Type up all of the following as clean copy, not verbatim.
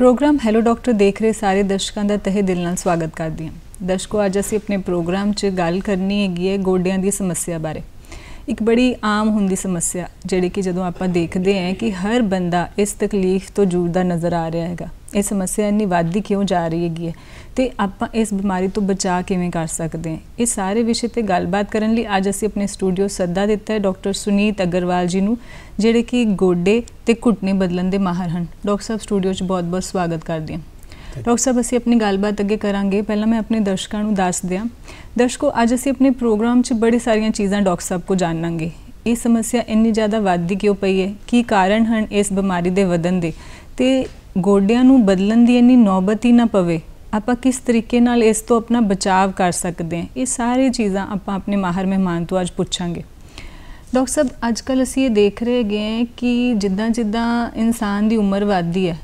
Programme hello doctor देख रहे सारे दर्शकों का तहे दिल नाल स्वागत करदी हां। दर्शकों, अज असीं अपने प्रोग्राम 'च गल करनी हैगी है गोडियां दी समस्या बारे। एक बड़ी आम हुंदी समस्या जिहड़ी कि जदों आपां देखदे हैं कि हर बंदा इस तकलीफ तो जूझदा नज़र आ रहा हैगा। ये समस्या इन्नी वधदी क्यों जा रही हैगी है ते आपां इस बीमारी तो बचा किवें कर सकते हैं, ये सारे विषय ते गलबात करन लई अज असीं अपने स्टूडियो सद्दा दिता है डॉक्टर सुनीत अग्रवाल जी नूं, जिहड़े कि गोडे ते घुटने बदलन दे माहर हैं। डॉक्टर साहब स्टूडियो 'च बहुत बहुत स्वागत करदी हां। डॉक्टर साहब असीं अपनी गलबात अगे करांगे। पहला मैं अपने दर्शकों नूं दस दियां। दर्शकों, अज असीं अपने प्रोग्राम 'च बड़ी सारियां चीज़ां डॉक्टर साहब को जानांगे। ये समस्या इन्नी ज़्यादा वधदी क्यों पई है, की कारण हैं इस बीमारी दे वधन दे, ते गोडियां नूं बदलन दी इन्नी नौबत ही ना पवे, आपां किस तरीके नाल इस तो अपना बचाव कर सकते हैं। ये सारी चीज़ां आपां अपने माहर मेहमान तो अज पुछांगे। डॉक्टर साहब, अजकल असीं ये देख रहे हैं कि जिद्दां जिद्दां इंसान की उम्र वधदी है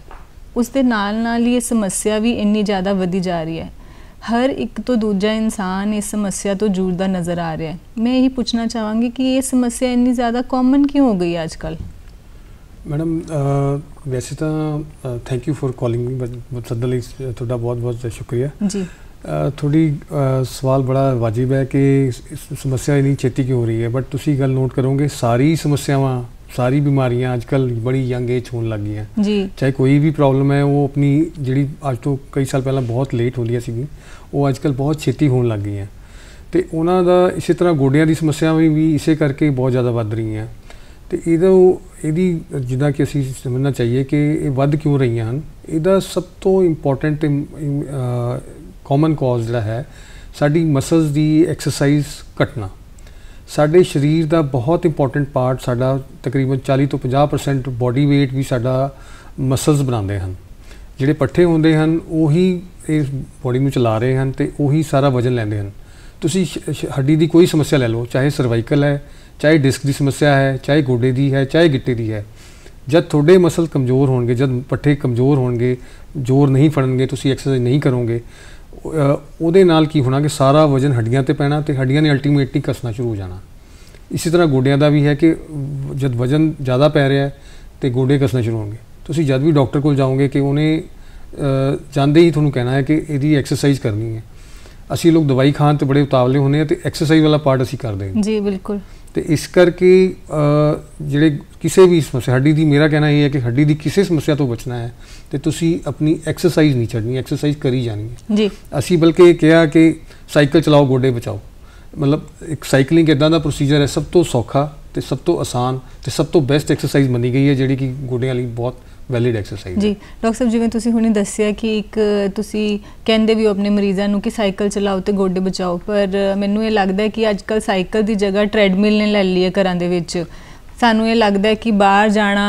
उस दे नाल ये समस्या भी इन्नी ज़्यादा वधी जा रही है। हर एक तो दूजा इंसान इस समस्या तो जूझदा नज़र आ रहा है। मैं यही पूछना चाहांगी कि ये समस्या इन्नी ज़्यादा कॉमन क्यों हो गई है आजकल? मैडम, वैसे तो thank you for calling me, सदन लई तुहाडा बहुत बहुत शुक्रिया जी। थोड़ी सवाल बड़ा वाजिब है कि समस्या इन्नी छेती क्यों हो रही है, बट तुसी गल नोट करोगे सारी समस्यावां सारी बीमारियां आजकल बड़ी यंग एज होने लग गई जी। चाहे कोई भी प्रॉब्लम है वो अपनी जी अज तो कई साल पहला बहुत लेट होंदियां सी, वो आजकल बहुत छेती होने लग गई हैं। तो उन्हों का इस तरह गोडियां की समस्या भी इसे करके बहुत ज़्यादा वध रही हैं। तो यदी जिदा कि असी समझना चाहिए कि ये वध क्यों रही हैं। इसका सब तो इंपॉर्टेंट कॉमन कॉज जिहड़ा है साडी मसल्स की एक्सरसाइज घटना। साडे शरीर का बहुत इंपॉर्टेंट पार्ट साडा तकरीबन 40 तो 50% बॉडी वेट भी साडा मसल्स बनाते हैं। जिहड़े पट्ठे होंदे हैं उही इस बॉडी में चला रहे हैं, तो उही सारा वजन लैंदे हैं। तुसी हड्डी की कोई समस्या ले लो, चाहे सर्वाइकल है, चाहे डिस्क की समस्या है, चाहे गोडे की है, चाहे गिट्टे की है। जब थोड़े मसल कमज़ोर होंगे, जब पट्ठे कमज़ोर होंगे, जोर नहीं फड़नगे, तुसी एक्सरसाइज नहीं करोगे, ਉਹਦੇ ਨਾਲ ਕੀ होना कि सारा वजन हड्डियां ते पैना, तो हड्डियां ने अल्टीमेटली कसना शुरू हो जाना। इसी तरह गोडियां का भी है कि जब वजन ज़्यादा पै रहा है तो गोडे कसना शुरू होंगे। तुसी जब भी डॉक्टर को जाओगे कि उन्हें जाते ही थोड़ा कहना है कि यदी एक्सरसाइज करनी है। असी लोग दवाई खान तो बड़े उतावले होने, तो एक्सरसाइज वाला पार्ट असी करते हैं जी बिल्कुल। तो इस करके जिहड़े किसी भी समस्या हड्डी की, मेरा कहना ये है कि हड्डी की किसी समस्या तो बचना है तो तुसी अपनी एक्सरसाइज नहीं छड्डनी, एक्सरसाइज करी जानी है जी। असी बल्कि कहा कि साइकिल चलाओ गोडे बचाओ, मतलब एक साइकिलिंग इदां दा प्रोसीजर है सब तो सौखा तो सब तो आसान तो सब तो बेस्ट एक्सरसाइज मनी गई है, जिहड़ी कि गोडियां लई बहुत वैलिड एक्सरसाइज जी। डॉक्टर साहब, जिवें तुसीं हुणे दस्सिया कि एक तुसीं कहंदे भी हो अपने मरीज़ां नूं कि साइकिल चलाओ तो गोडे बचाओ, पर मैनूं ये लगदा है कि अजकल साइकिल की जगह ट्रेडमिल ने ले ली है घरां दे विच। सानूं ये लगदा है कि बाहर जाना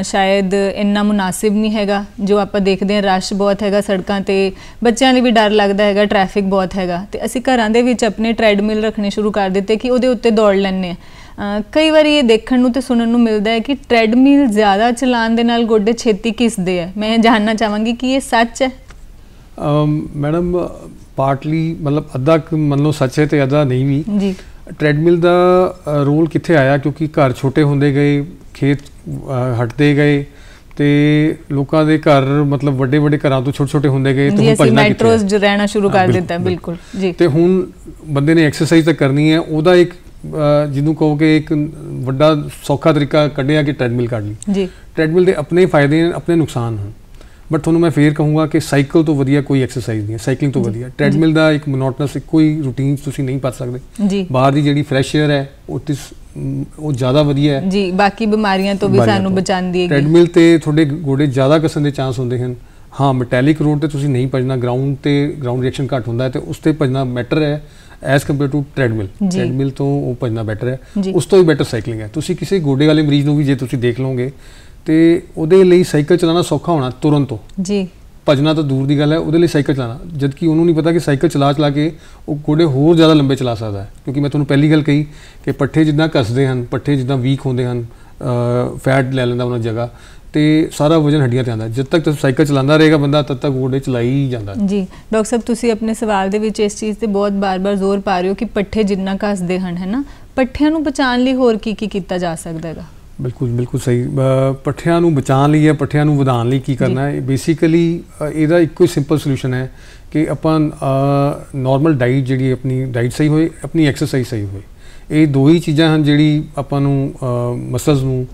शायद इन्ना मुनासिब नहीं हैगा। जो आपां देखदे हैं रश बहुत हैगा सड़कां ते, बच्चों लिए भी डर लगदा हैगा, ट्रैफिक बहुत हैगा, तो असीं घरां दे विच अपने ट्रेडमिल रखने शुरू कर दिते कि उहदे उत्ते दौड़ लैंदे आ। कई बार ये देखने नूं ते सुनन नूं मिलदा है कि ट्रेडमिल ज़्यादा चलाने दे नाल गोडे छेती घिसदे है। मैं जानना चाहांगी कि ये सच है? मैडम, पार्टली मतलब अद्धा मान लो सच है तो अद्धा नहीं भी जी। ट्रेडमिल का रोल कित्थे आया क्योंकि घर छोटे होंदे गए, खेत हटते गए, तो लोगों के घर मतलब वड्डे वड्डे घरों तो छोटे छोटे होंदे गए, तो भजना मेट्रोज रहना शुरू कर दिता बिल्कुल जी। तो हुण बंदे ने एक्सरसाइज तो करनी है, उहदा एक जिन्हों कहो कि एक वड्डा सौखा तरीका कढ़िया कि ट्रेडमिल कढ़ ली जी। ट्रेडमिल के अपने फायदे हैं, अपने नुकसान हैं, बट थोड़ा मैं फिर कहूँगा कि साइकिल तो वधिया कोई एक्सरसाइज नहीं है, साइकिलिंग तो वधिया। ट्रेडमिल का एक मोनोटनस कोई रूटीन तुसी नहीं पा सकते जी। बाहर की जी फ्रैश एयर है वो ज़्यादा वधिया है जी, बाकी बीमारियां तो भी सानू बचांदी है। ट्रेडमिल ते थोड़े गोडे ज़्यादा कसण के चांस होंदे हैं। हाँ, मैटैलिक रोड ते तुसी नहीं भजना, ग्राउंड ते ग्राउंड रिएक्शन घट होंदा है, तो उस ते भजना बेटर है as compare to treadmill. Treadmill तो वो भजना बेटर है, उस तो भी बेटर साइकिलिंग है। तुसी किसी गोडे वाले मरीज़ नूं भी जे तुसी देख लोगे तो उहदे लई साइकिल चलाना सौखा होना तुरंत तो जी, भजना तो दूर की गल है, उहदे लई साइकिल चलाना, जबकि उन्होंने नहीं पता कि साइकिल चला चला के वो गोडे होर ज़्यादा लंबे चला सकता है। क्योंकि मैं तुहानूं पहली गल कही कि पट्ठे जिद्दां घसदे हैं, पट्ठे जिद्दां वीक होंदे हैं, फैट ले लैंदा उन्हां जगह, तो सारा वजन हड्डियां ते आंदा। जब तक साइकिल चलाता रहेगा बंदा तब तक गोडे चलाई ही जाता जी। डॉक्टर साहब, तुसीं अपने सवाल दे विच इस चीज़ ते बहुत बार बार जोर पा रहे हो कि पट्ठे जिन्ना घसदे हैं, है ना, पट्ठियां नूं बचाउण लई होर की कीता जा सकदा है? ਬਿਲਕੁਲ ਬਿਲਕੁਲ ਸਹੀ। ਪੱਠਿਆਂ ਨੂੰ ਬਚਾਉਣ ਲਈ ਜਾਂ ਪੱਠਿਆਂ ਨੂੰ ਵਧਾਉਣ ਲਈ ਕੀ ਕਰਨਾ ਹੈ, ਬੇਸਿਕਲੀ ਇਹਦਾ ਇੱਕੋ ਹੀ ਸਿੰਪਲ ਸੋਲੂਸ਼ਨ ਹੈ ਕਿ ਆਪਾਂ ਨਾਰਮਲ ਡਾਈਟ ਜਿਹੜੀ ਆਪਣੀ ਡਾਈਟ ਸਹੀ ਹੋਏ, ਆਪਣੀ ਐਕਸਰਸਾਈਜ਼ ਸਹੀ ਹੋਏ। ਇਹ ਦੋ ਹੀ ਚੀਜ਼ਾਂ ਹਨ ਜਿਹੜੀ ਆਪਾਂ ਨੂੰ ਮਸਲਸ ਨੂੰ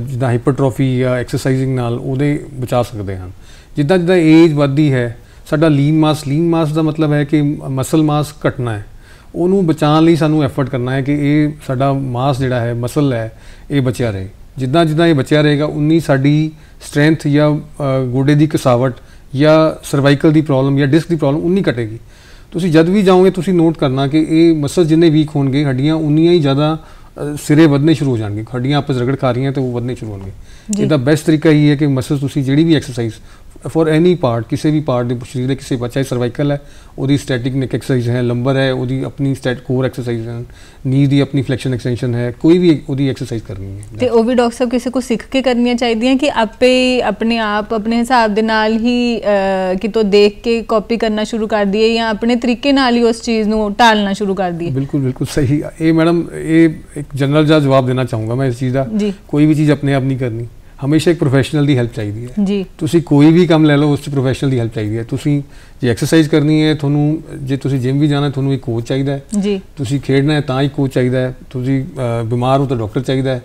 ਜਿੱਦਾਂ ਹਾਈਪਰਟ੍ਰੋਫੀ ਜਾਂ ਐਕਸਰਸਾਈਜ਼ਿੰਗ ਨਾਲ ਉਹਦੇ ਬਚਾ ਸਕਦੇ ਹਨ। ਜਿੱਦਾਂ ਜਿੱਦਾਂ ਏਜ ਵੱਧਦੀ ਹੈ, ਸਾਡਾ ਲੀਨ ਮਾਸ ਦਾ ਮਤਲਬ ਹੈ ਕਿ ਮਸਲ ਮਾਸ ਘਟਣਾ ਹੈ, ਉਹਨੂੰ ਬਚਾਉਣ ਲਈ ਸਾਨੂੰ ਐਫਰਟ ਕਰਨਾ ਹੈ ਕਿ ਇਹ ਸਾਡਾ ਮਾਸ ਜਿਹੜਾ ਹੈ, ਮਸਲ ਹੈ, ਇਹ ਬਚਿਆ ਰਹੇ। ਜਿੱਦਾਂ ਜਿੱਦਾਂ ਇਹ ਬਚਿਆ ਰਹੇਗਾ ਉਨੀ ਸਾਡੀ ਸਟਰੈਂਥ ਜਾਂ ਗੋਡੇ ਦੀ ਕਸਾਵਟ ਜਾਂ ਸਰਵਾਈਕਲ ਦੀ ਪ੍ਰੋਬਲਮ ਜਾਂ ਡਿਸਕ ਦੀ ਪ੍ਰੋਬਲਮ ਉਨੀ ਘਟੇਗੀ। ਤੁਸੀਂ ਜਦ ਵੀ ਜਾਓਗੇ ਤੁਸੀਂ ਨੋਟ ਕਰਨਾ ਕਿ ਇਹ ਮਸਲ ਜਿੰਨੇ ਵੀਕ ਹੋਣਗੇ, ਹੱਡੀਆਂ ਉਨੀਆਂ ਹੀ ਜ਼ਿਆਦਾ ਸਿਰੇ ਵਧਣੇ ਸ਼ੁਰੂ ਹੋ ਜਾਣਗੇ। ਹੱਡੀਆਂ ਆਪਸ ਰਗੜ ਖਾ ਰਹੀਆਂ ਤਾਂ ਉਹ ਵਧਣੇ ਸ਼ੁਰੂ ਹੋਣਗੇ। ਇਹਦਾ ਬੈਸਟ ਤਰੀਕਾ ਇਹ ਹੈ ਕਿ ਮਸਲ ਤੁਸੀਂ ਜਿਹੜੀ ਵੀ ਐਕਸਰਸਾਈਜ਼ ਫॉर एनी पार्ट, ਕਿਸੇ ਵੀ ਪਾਰਟ ਦੇ ਸਰੀਰ ਦੇ ਕਿਸੇ ਚਾਹੇ ਸਰਵਾਈਕਲ ਹੈ ਉਹਦੀ ਸਟੈਟਿਕ ਨੈਕ ਐਕਸਰਸਾਈਜ਼ ਹੈ, ਲੰਬਰ ਹੈ ਉਹਦੀ ਆਪਣੀ ਕੋਰ ਐਕਸਰਸਾਈਜ਼ ਹੈ, ਨੀ ਦੀ ਆਪਣੀ ਫਲੈਕਸ਼ਨ ਐਕਸਟੈਂਸ਼ਨ ਹੈ, ਕੋਈ ਵੀ ਉਹਦੀ ਐਕਸਰਸਾਈਜ਼ ਕਰਨੀ ਹੈ। ਤੇ ਉਹ ਵੀ ਡਾਕਟਰ ਸਾਹਿਬ ਕਿਸੇ ਕੋ ਸਿੱਖ ਕੇ ਕਰਨੀਆਂ ਚਾਹੀਦੀਆਂ ਕਿ ਆਪੇ ਆਪਣੇ ਆਪ ਆਪਣੇ ਹਿਸਾਬ ਦੇ ਨਾਲ ਹੀ ਕਿਤੋਂ ਦੇਖ ਕੇ ਕਾਪੀ ਕਰਨਾ ਸ਼ੁਰੂ ਕਰ ਦਈਏ ਜਾਂ ਆਪਣੇ ਤਰੀਕੇ ਨਾਲ ਹੀ ਉਸ ਚੀਜ਼ ਨੂੰ ਢਾਲਣਾ ਸ਼ੁਰੂ ਕਰ ਦਈਏ? ਬਿਲਕੁਲ ਬਿਲकुल ਸਹੀ। ਇਹ ਮੈਡਮ ਇਹ ਇੱਕ ਜਨਰਲ ਜਿਹਾ ਜਵਾਬ ਦੇਣਾ ਚਾਹੂੰਗਾ ਮੈਂ ਇਸ ਚੀਜ਼ ਦਾ। ਕੋਈ ਵੀ ਚੀਜ਼ ਆਪਣੇ ਆਪ ਨਹੀਂ ਕਰਨੀ, ਹਮੇਸ਼ਾ ਇੱਕ ਪ੍ਰੋਫੈਸ਼ਨਲ ਦੀ ਹੈਲਪ ਚਾਹੀਦੀ ਹੈ ਜੀ। ਤੁਸੀਂ ਕੋਈ ਵੀ ਕੰਮ ਲੈ ਲਓ ਉਸ 'ਚ ਪ੍ਰੋਫੈਸ਼ਨਲ ਦੀ ਹੈਲਪ ਚਾਹੀਦੀ ਹੈ। ਤੁਸੀਂ ਜੇ ਐਕਸਰਸਾਈਜ਼ ਕਰਨੀ ਹੈ, ਤੁਹਾਨੂੰ ਜੇ ਤੁਸੀਂ ਜਿਮ ਵੀ ਜਾਣਾ ਤੁਹਾਨੂੰ ਇੱਕ ਕੋਚ ਚਾਹੀਦਾ ਹੈ ਜੀ। ਤੁਸੀਂ ਖੇਡਣਾ ਹੈ ਤਾਂ ਇੱਕ ਕੋਚ ਚਾਹੀਦਾ ਹੈ। ਤੁਸੀਂ ਬਿਮਾਰ ਹੋ ਤਾਂ ਡਾਕਟਰ ਚਾਹੀਦਾ ਹੈ।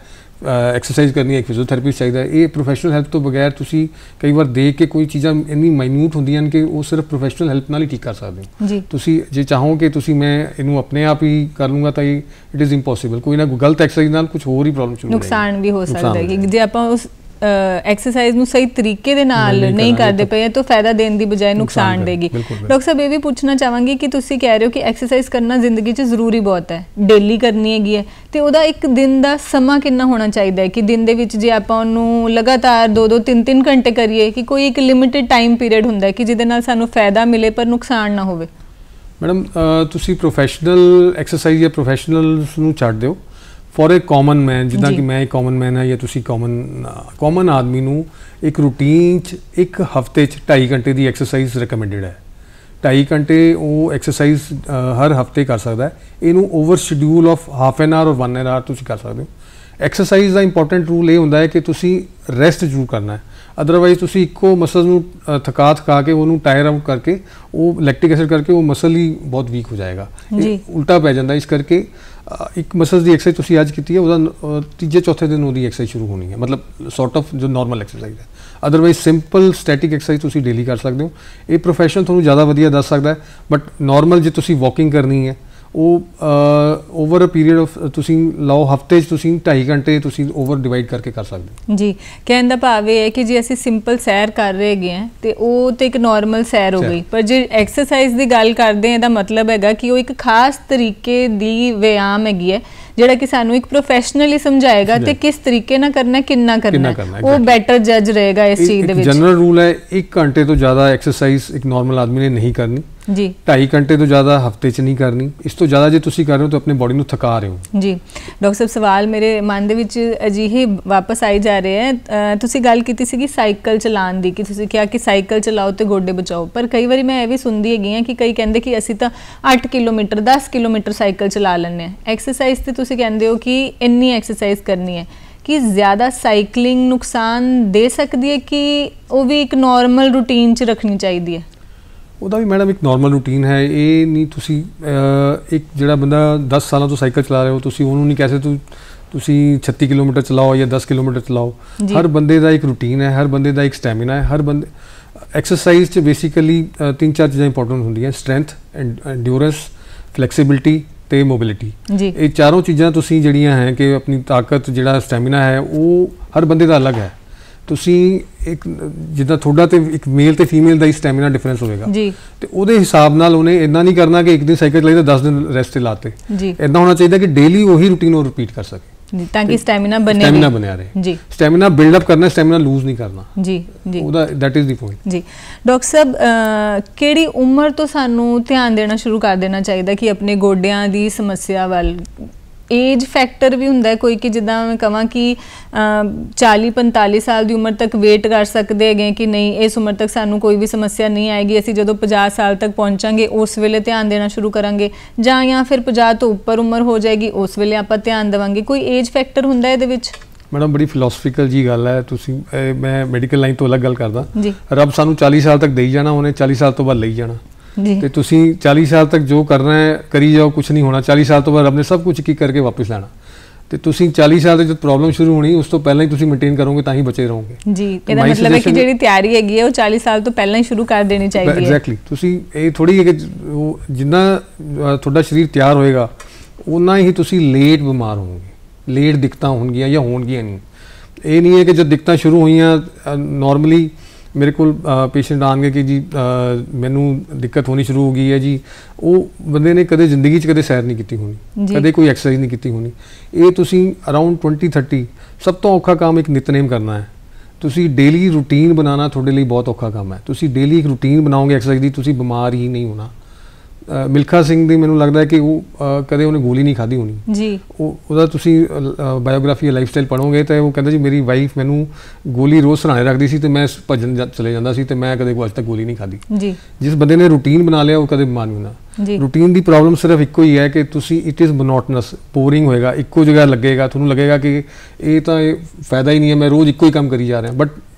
ਐਕਸਰਸਾਈਜ਼ ਕਰਨੀ ਹੈ ਇੱਕ ਫਿਜ਼ੀਓਥੈਰੇਪਿਸਟ ਚਾਹੀਦਾ ਹੈ। ਇਹ ਪ੍ਰੋਫੈਸ਼ਨਲ ਹੈਲਪ ਤੋਂ ਬਗੈਰ ਤੁਸੀਂ ਕਈ ਵਾਰ ਦੇਖ ਕੇ ਕੋਈ ਚੀਜ਼ਾਂ ਇੰਨੀ ਮਾਈਨਿਊਟ ਹੁੰਦੀਆਂ ਹਨ ਕਿ ਉਹ ਸਿਰਫ ਪ੍ਰੋਫੈਸ਼ਨਲ ਹੈਲਪ ਨਾਲ ਹੀ ਠੀਕ ਕਰ ਸਕਦੇ ਹੋ ਜੀ। ਤੁਸੀਂ ਜੇ ਚਾਹੋ ਕਿ ਤੁਸੀਂ ਮੈਂ ਇਹਨੂੰ ਆਪਣੇ ਆਪ ਹੀ ਕਰ ਲੂੰਗਾ ਤਾਂ ਇਟ ਇਜ਼ ਇੰਪੋਸੀਬਲ। ਕੋਈ ਨਾ ਕੋਈ ਗਲਤ ਐਕਸਰਸਾਈਜ਼ ਨਾਲ ਕੁਝ ਹੋਰ ਹੀ ਪ੍ਰੋਬਲਮ ਸ਼ੁਰੂ ਹੋ ਜਾਏਗੀ, ਨੁਕਸਾਨ ਵੀ ਹੋ ਸਕਦਾ ਹੈ ਕਿ ਜੇ ਆਪਾਂ ਉਸ ਐਕਸਰਸਾਈਜ਼ ਨੂੰ ਸਹੀ ਤਰੀਕੇ ਦੇ ਨਾਲ ਨਹੀਂ ਕਰਦੇ ਪਏ ਤਾਂ ਫਾਇਦਾ ਦੇਣ ਦੀ ਬਜਾਏ ਨੁਕਸਾਨ ਦੇਗੀ। ਡਾਕਟਰ ਸਾਹਿਬ ਇਹ ਵੀ ਪੁੱਛਣਾ ਚਾਹਾਂਗੀ ਕਿ ਤੁਸੀਂ ਕਹਿ ਰਹੇ ਹੋ ਕਿ ਐਕਸਰਸਾਈਜ਼ ਕਰਨਾ ਜ਼ਿੰਦਗੀ 'ਚ ਜ਼ਰੂਰੀ ਬਹੁਤ ਹੈ, ਡੇਲੀ ਕਰਨੀ ਹੈਗੀ ਹੈ, ਤੇ ਉਹਦਾ ਇੱਕ ਦਿਨ ਦਾ ਸਮਾਂ ਕਿੰਨਾ ਹੋਣਾ ਚਾਹੀਦਾ ਹੈ ਕਿ ਦਿਨ ਦੇ ਵਿੱਚ ਜੇ ਆਪਾਂ ਉਹਨੂੰ ਲਗਾਤਾਰ 2-2 3-3 ਘੰਟੇ ਕਰੀਏ ਕਿ ਕੋਈ ਇੱਕ ਲਿਮਿਟਿਡ ਟਾਈਮ ਪੀਰੀਅਡ ਹੁੰਦਾ ਹੈ ਕਿ ਜਿਹਦੇ ਨਾਲ ਸਾਨੂੰ ਫਾਇਦਾ ਮਿਲੇ ਪਰ ਨੁਕਸਾਨ ਨਾ ਹੋਵੇ? ਮੈਡਮ ਤੁਸੀਂ ਪ੍ਰੋਫੈਸ਼ਨਲ ਐਕਸਰਸਾਈਜ਼ ਜਾਂ ਪ੍ਰੋਫੈਸ਼ਨਲਸ ਨੂੰ ਛੱਡ ਦਿਓ। ਫॉर ए ਕਾਮਨ ਮੈਨ, ਜਿੱਦਾਂ ਕਿ ਮੈਂ ਇੱਕ ਕਾਮਨ ਮੈਨ ਹਾਂ ਜਾਂ ਤੁਸੀਂ ਕਾਮਨ ਆਦਮੀ ਨੂੰ ਇੱਕ ਰੂਟੀਨ 'ਚ ਇੱਕ ਹਫ਼ਤੇ 'ਚ 2.5 ਘੰਟੇ ਦੀ ਐਕਸਰਸਾਈਜ਼ ਰਿਕਮੈਂਡਡ ਹੈ। 2.5 ਘੰਟੇ ਉਹ ਐਕਸਰਸਾਈਜ਼ ਹਰ ਹਫ਼ਤੇ ਕਰ ਸਕਦਾ ਹੈ। ਇਹਨੂੰ over schedule of half an hour or 1 R ਤੁਸੀਂ ਕਰ ਸਕਦੇ ਹੋ। ਐਕਸਰਸਾਈਜ਼ ਦਾ ਇੰਪੋਰਟੈਂਟ ਰੂਲ ਇਹ ਹੁੰਦਾ ਹੈ ਕਿ ਤੁਸੀਂ ਰੈਸਟ ਜ਼ਰੂਰ ਕਰਨਾ ਹੈ। ਅਦਰਵਾਈਜ਼ ਤੁਸੀਂ ਇੱਕੋ ਮਸਲ ਨੂੰ ਥਕਾ ਕੇ ਉਹਨੂੰ ਟਾਇਰ ਆਊਟ ਕਰਕੇ ਉਹ ਲੈਕਟਿਕ ਐਸਿਡ ਕਰਕੇ ਉਹ ਮਸਲ ਹੀ ਬਹੁਤ ਵੀਕ ਹੋ ਜਾਏਗਾ, ਉਲਟਾ ਪੈ ਜਾਂਦਾ। ਇਸ ਕਰਕੇ ਇੱਕ ਮਸਲ ਦੀ ਐਕਸਰਸਾਈਜ਼ ਤੁਸੀਂ ਅੱਜ ਕੀਤੀ ਹੈ ਉਹਦਾ ਤੀਜੇ ਚੌਥੇ ਦਿਨ ਉਹਦੀ ਐਕਸਰਸਾਈਜ਼ ਸ਼ੁਰੂ ਹੋਣੀ ਹੈ, ਮਤਲਬ ਸੌਰਟ ਆਫ ਜੋ ਨਾਰਮਲ ਐਕਸਰਸਾਈਜ਼ ਹੈ। ਅਦਰਵਾਈਜ਼ ਸਿੰਪਲ ਸਟੈਟਿਕ ਐਕਸਰਸਾਈਜ਼ ਤੁਸੀਂ ਡੇਲੀ ਕਰ ਸਕਦੇ ਹੋ। ਇਹ ਪ੍ਰੋਫੈਸ਼ਨਲ ਤੁਹਾਨੂੰ ਜ਼ਿਆਦਾ ਵਧੀਆ ਦੱਸ ਸਕਦਾ ਹੈ, ਬਟ ਨਾਰਮਲ ਜੇ ਤੁਸੀਂ ਵਾਕਿੰਗ ਕਰਨੀ ਹੈ ਉਹ ਓਵਰ ਅ ਪੀਰੀਅਡ ਆਫ ਤੁਸੀਂ ਲਓ ਹਫ਼ਤੇ 'ਚ ਤੁਸੀਂ 2.5 ਘੰਟੇ ਤੁਸੀਂ ਓਵਰ ਡਿਵਾਈਡ ਕਰਕੇ ਕਰ ਸਕਦੇ ਹੋ ਜੀ। ਕਹਿਣ ਦਾ ਭਾਵ ਇਹ ਹੈ ਕਿ ਜੇ ਅਸੀਂ ਸਿੰਪਲ ਸੈਰ ਕਰ ਰਹੇ ਹੈਗੇ ਹਾਂ ਤੇ ਉਹ ਤੇ ਇੱਕ ਨਾਰਮਲ ਸੈਰ ਹੋ ਗਈ, ਪਰ ਜੇ ਐਕਸਰਸਾਈਜ਼ ਦੀ ਗੱਲ ਕਰਦੇ ਹਾਂ ਇਹਦਾ ਮਤਲਬ ਹੈਗਾ ਕਿ ਉਹ ਇੱਕ ਖਾਸ ਤਰੀਕੇ ਦੀ ਵਿਆਮ ਹੈਗੀ ਹੈ ਜਿਹੜਾ ਕਿ ਸਾਨੂੰ ਇੱਕ ਪ੍ਰੋਫੈਸ਼ਨਲੀ ਸਮਝਾਏਗਾ ਤੇ ਕਿਸ ਤਰੀਕੇ ਨਾਲ ਕਰਨਾ, ਕਿੰਨਾ ਕਰਨਾ, ਉਹ ਬੈਟਰ ਜੱਜ ਰਹੇਗਾ ਇਸ ਚੀਜ਼ ਦੇ ਵਿੱਚ। ਜਨਰਲ ਰੂਲ ਹੈ 1 ਘੰਟੇ ਤੋਂ ਜ਼ਿਆਦਾ ਐਕਸਰਸਾਈਜ਼ ਇੱਕ ਨਾਰਮਲ ਆਦਮੀ ਨੇ ਨਹੀਂ ਕਰਨੀ ਜੀ। 2.5 ਘੰਟੇ ਤੋਂ ਜ਼ਿਆਦਾ ਹਫ਼ਤੇ 'ਚ ਨਹੀਂ ਕਰਨੀ। ਇਸ ਤੋਂ ਜ਼ਿਆਦਾ ਜੇ ਤੁਸੀਂ ਕਰ ਰਹੇ ਹੋ ਤਾਂ ਆਪਣੀ ਬੋਡੀ ਨੂੰ ਥਕਾ ਰਹੇ ਹੋ ਜੀ। ਡਾਕਟਰ ਸਾਹਿਬ ਸਵਾਲ ਮੇਰੇ ਮਨ ਦੇ ਵਿੱਚ ਅਜਿਹੇ ਵਾਪਸ ਆਈ ਜਾ ਰਹੇ ਹੈ। ਤੁਸੀਂ ਗੱਲ ਕੀਤੀ ਸੀਗੀ ਸਾਈਕਲ ਚਲਾਉਣ ਦੀ ਕਿ ਤੁਸੀਂ ਕਿਹਾ ਕਿ ਸਾਈਕਲ ਚਲਾਓ ਤੇ ਗੋਡੇ ਬਚਾਓ, ਪਰ ਕਈ ਵਾਰੀ ਮੈਂ ਇਹ ਵੀ ਸੁਣਦੀ ਹੈਗੀ ਹਾਂ ਕਿ ਕਈ ਕਹਿੰਦੇ ਕਿ ਅਸੀਂ ਤਾਂ 8 ਕਿਲੋਮੀਟਰ 10 ਕਿਲੋਮੀਟਰ ਸਾਈਕਲ ਚਲਾ ਲੈਂਦੇ ਹਾਂ। ਐਕਸਰਸਾਈਜ਼ ਤੇ ਤੁਸੀਂ ਕਹਿੰਦੇ ਹੋ ਕਿ ਇੰਨੀ ਐਕਸਰਸਾਈਜ਼ ਕਰਨੀ ਹੈ, ਕਿ ਜ਼ਿਆਦਾ ਸਾਈਕਲਿੰਗ ਨੁਕਸਾਨ ਦੇ ਸਕਦੀ ਹੈ ਕਿ ਉਹ ਵੀ ਇੱਕ ਨਾਰਮਲ ਰੂਟੀਨ 'ਚ ਰੱਖਣੀ ਚਾਹੀਦੀ ਹੈ? ਉਹਦਾ ਵੀ ਮੈਡਮ ਇੱਕ ਨਾਰਮਲ ਰੂਟੀਨ ਹੈ। ਇਹ ਨਹੀਂ ਤੁਸੀਂ ਇੱਕ ਜਿਹੜਾ ਬੰਦਾ 10 ਸਾਲਾਂ ਤੋਂ ਸਾਈਕਲ ਚਲਾ ਰਹੇ ਹੋ ਤੁਸੀਂ ਉਹਨੂੰ ਨਹੀਂ ਕਹਿ ਸਕਦੇ ਤੁਸੀਂ 36 ਕਿਲੋਮੀਟਰ ਚਲਾਓ ਜਾਂ 10 ਕਿਲੋਮੀਟਰ ਚਲਾਓ। ਹਰ ਬੰਦੇ ਦਾ ਇੱਕ ਰੂਟੀਨ ਹੈ, ਹਰ ਬੰਦੇ ਦਾ ਇੱਕ ਸਟੈਮਿਨਾ ਹੈ। ਹਰ ਬੰਦੇ ਐਕਸਰਸਾਈਜ਼ 'ਚ ਬੇਸਿਕਲੀ 3-4 ਚੀਜ਼ਾਂ ਇੰਪੋਰਟੈਂਟ ਹੁੰਦੀਆਂ, ਸਟਰੈਂਥ, ਐਂਡਿਊਰੈਂਸ, ਫਲੈਕਸੀਬਿਲਿਟੀ ਤੇ ਮੋਬਿਲਿਟੀ। ਇਹ ਚਾਰੋਂ ਚੀਜ਼ਾਂ ਤੁਸੀਂ ਜਿਹੜੀਆਂ ਹੈ ਕਿ ਆਪਣੀ ਤਾਕਤ ਜਿਹੜਾ ਸਟੈਮਿਨਾ ਹੈ ਉਹ ਹਰ ਬੰਦੇ ਦਾ ਅਲੱਗ ਹੈ। ਤੁਸੀਂ ਇੱਕ ਜਿੱਦਾਂ ਤੁਹਾਡਾ ਤੇ ਇੱਕ ਮੇਲ ਤੇ ਫੀਮੇਲ ਦਾ ਹੀ ਸਟੈਮਿਨਾ ਡਿਫਰੈਂਸ ਹੋਵੇਗਾ ਤੇ ਉਹਦੇ ਹਿਸਾਬ ਨਾਲ ਉਹਨੇ ਇੰਨਾ ਨਹੀਂ ਕਰਨਾ ਕਿ ਇੱਕ ਦਿਨ ਸਾਈਕਲ ਚਲਾਈ ਤਾਂ 10 ਦਿਨ ਰੈਸਟ ਤੇ ਲਾਤੇ। ਇੱਦਾਂ ਹੋਣਾ ਚਾਹੀਦਾ ਕਿ ਡੇਲੀ ਉਹੀ ਰੂਟੀਨ ਉਹ ਰਿਪੀਟ ਕਰ ਸਕੇ ਤਾਂ ਕਿ ਸਟੈਮਿਨਾ ਬਣਿਆ ਰਹੇ ਜੀ। ਸਟੈਮਿਨਾ ਬਿਲਡ ਅਪ ਕਰਨਾ, ਸਟੈਮਿਨਾ ਲੂਜ਼ ਨਹੀਂ ਕਰਨਾ ਜੀ। ਉਹਦਾ ਦੈਟ ਇਜ਼ ਦੀ ਪੁਆਇੰਟ ਜੀ। ਡਾਕਟਰ ਸਾਹਿਬ ਕਿਹੜੀ ਉਮਰ ਤੋਂ ਸਾਨੂੰ ਧਿਆਨ ਦੇਣਾ ਸ਼ੁਰੂ ਕਰ ਦੇਣਾ ਚਾਹੀਦਾ ਕਿ ਆਪਣੇ ਗੋਡਿਆਂ ਦੀ ਸਮੱਸਿਆ ਵੱਲ? ਏਜ ਫੈਕਟਰ ਵੀ ਹੁੰਦਾ ਕੋਈ ਕਿ ਜਿੱਦਾਂ ਮੈਂ ਕਹਾਂ ਕਿ 40-45 ਸਾਲ ਦੀ ਉਮਰ ਤੱਕ ਵੇਟ ਕਰ ਸਕਦੇ ਹੈਗੇ ਕਿ ਨਹੀਂ ਇਸ ਉਮਰ ਤੱਕ ਸਾਨੂੰ ਕੋਈ ਵੀ ਸਮੱਸਿਆ ਨਹੀਂ ਆਏਗੀ, ਅਸੀਂ ਜਦੋਂ 50 ਸਾਲ ਤੱਕ ਪਹੁੰਚਾਂਗੇ ਉਸ ਵੇਲੇ ਧਿਆਨ ਦੇਣਾ ਸ਼ੁਰੂ ਕਰਾਂਗੇ, ਜਾਂ ਫਿਰ 50 ਤੋਂ ਉੱਪਰ ਉਮਰ ਹੋ ਜਾਏਗੀ ਉਸ ਵੇਲੇ ਆਪਾਂ ਧਿਆਨ ਦੇਵਾਂਗੇ? ਕੋਈ ਏਜ ਫੈਕਟਰ ਹੁੰਦਾ ਇਹਦੇ ਵਿੱਚ? मैडम बड़ी फिलोसफिकल जी गल है। तुसी मैं मैडिकल लाइन तो अलग गल करदा जी। रब सानू 40 साल तक देई जाना, उन्हें 40 साल तो बाद लई जाना जी। ते तुसी 40 साल तक जो करना है करी जाओ, कुछ नहीं होना। 40 साल तो बाद रब ने सब कुछ की करके वापस लाना। ਤੇ ਤੁਸੀਂ 40 ਸਾਲ ਦੇ ਜਦ ਪ੍ਰੋਬਲਮ ਸ਼ੁਰੂ ਹੋਣੀ ਉਸ ਤੋਂ ਪਹਿਲਾਂ ਹੀ ਤੁਸੀਂ ਮੇਨਟੇਨ ਕਰੋਗੇ ਤਾਂ ਹੀ ਬਚੇ ਰਹੋਗੇ ਜੀ। ਇਹਦਾ ਮਤਲਬ ਹੈ ਕਿ ਜਿਹੜੀ ਤਿਆਰੀ ਹੈਗੀ ਹੈ ਉਹ 40 ਸਾਲ ਤੋਂ ਪਹਿਲਾਂ ਹੀ ਸ਼ੁਰੂ ਕਰ ਦੇਣੀ ਚਾਹੀਦੀ ਹੈ। ਐਗਜ਼ੈਕਟਲੀ। ਤੁਸੀਂ ਇਹ ਥੋੜੀ ਹੈ ਕਿ ਜਿੰਨਾ ਤੁਹਾਡਾ ਸਰੀਰ ਤਿਆਰ ਹੋਏਗਾ ਉਨਾ ਹੀ ਤੁਸੀਂ ਲੇਟ ਬਿਮਾਰ ਹੋਵੋਗੇ, ਲੇਟ ਦਿੱਕਤਾਂ ਹੋਣਗੀਆਂ ਜਾਂ ਹੋਣਗੀਆਂ ਨਹੀਂ। ਇਹ ਨਹੀਂ ਹੈ ਕਿ ਜਦ ਦਿੱਕਤਾਂ ਸ਼ੁਰੂ ਹੋਈਆਂ ਨੋਰਮਲੀ मेरे को पेशेंट आएंगे कि जी मैनू दिक्कत होनी शुरू हो गई है जी, वो बंदे ने कदे जिंदगी च कदे सैर नहीं की होनी, कदे कोई एक्सरसाइज नहीं की होनी। ये तुसी अराउंड 20-30 सब तो औखा काम एक नितनेम करना है। तुसी डेली रूटीन बनाना थोड़े लिए बहुत औखा काम है। तुसी डेली एक रूटीन बनाओगे एक्सरसाइज की, तुसी बीमार ही नहीं होना। मिल्खा सिंह ਦੀ ਮੈਨੂੰ ਲੱਗਦਾ ਹੈ ਕਿ ਉਹ ਕਦੇ ਉਹਨੇ ਗੋਲੀ ਨਹੀਂ ਖਾਧੀ ਹੋਣੀ ਜੀ। ਉਹਦਾ ਤੁਸੀਂ ਬਾਇਓਗ੍ਰਾਫੀ ਜਾਂ ਲਾਈਫਸਟਾਈਲ ਪੜ੍ਹੋਗੇ ਤਾਂ ਉਹ ਕਹਿੰਦਾ ਜੀ ਮੇਰੀ ਵਾਈਫ ਮੈਨੂੰ ਗੋਲੀ ਰੋਜ਼ ਸਰਾਣੇ ਰੱਖਦੀ ਸੀ ਤੇ ਮੈਂ ਭੱਜਣ ਚਲੇ ਜਾਂਦਾ ਸੀ ਤੇ ਮੈਂ ਕਦੇ ਕੋਈ ਅੱਜ ਤੱਕ ਗੋਲੀ ਨਹੀਂ ਖਾਧੀ ਜੀ। ਜਿਸ ਬੰਦੇ ਨੇ ਰੂਟੀਨ ਬਣਾ ਲਿਆ ਉਹ ਕਦੇ ਬਿਮਾਰ ਨਹੀਂ ਹੋਣਾ। ਰੂਟੀਨ ਦੀ ਪ੍ਰੋਬਲਮ ਸਿਰਫ ਇੱਕੋ ਹੀ ਹੈ ਕਿ ਤੁਸੀਂ ਇਟ ਇਜ਼ ਮੋਨੋਟਨਸ, ਬੋਰਿੰਗ ਹੋਏਗਾ, ਇੱਕੋ ਜਗ੍ਹਾ ਲੱਗੇਗਾ, ਤੁਹਾਨੂੰ ਲੱਗੇਗਾ ਕਿ ਇਹ ਤਾਂ ਇਹ ਫਾਇਦਾ ਹੀ ਨਹੀਂ ਹੈ, ਮੈਂ ਰੋਜ਼ ਇੱਕੋ ਹੀ ਕੰਮ ਕਰੀ ਜਾ ਰਿਹਾ। ਬਟ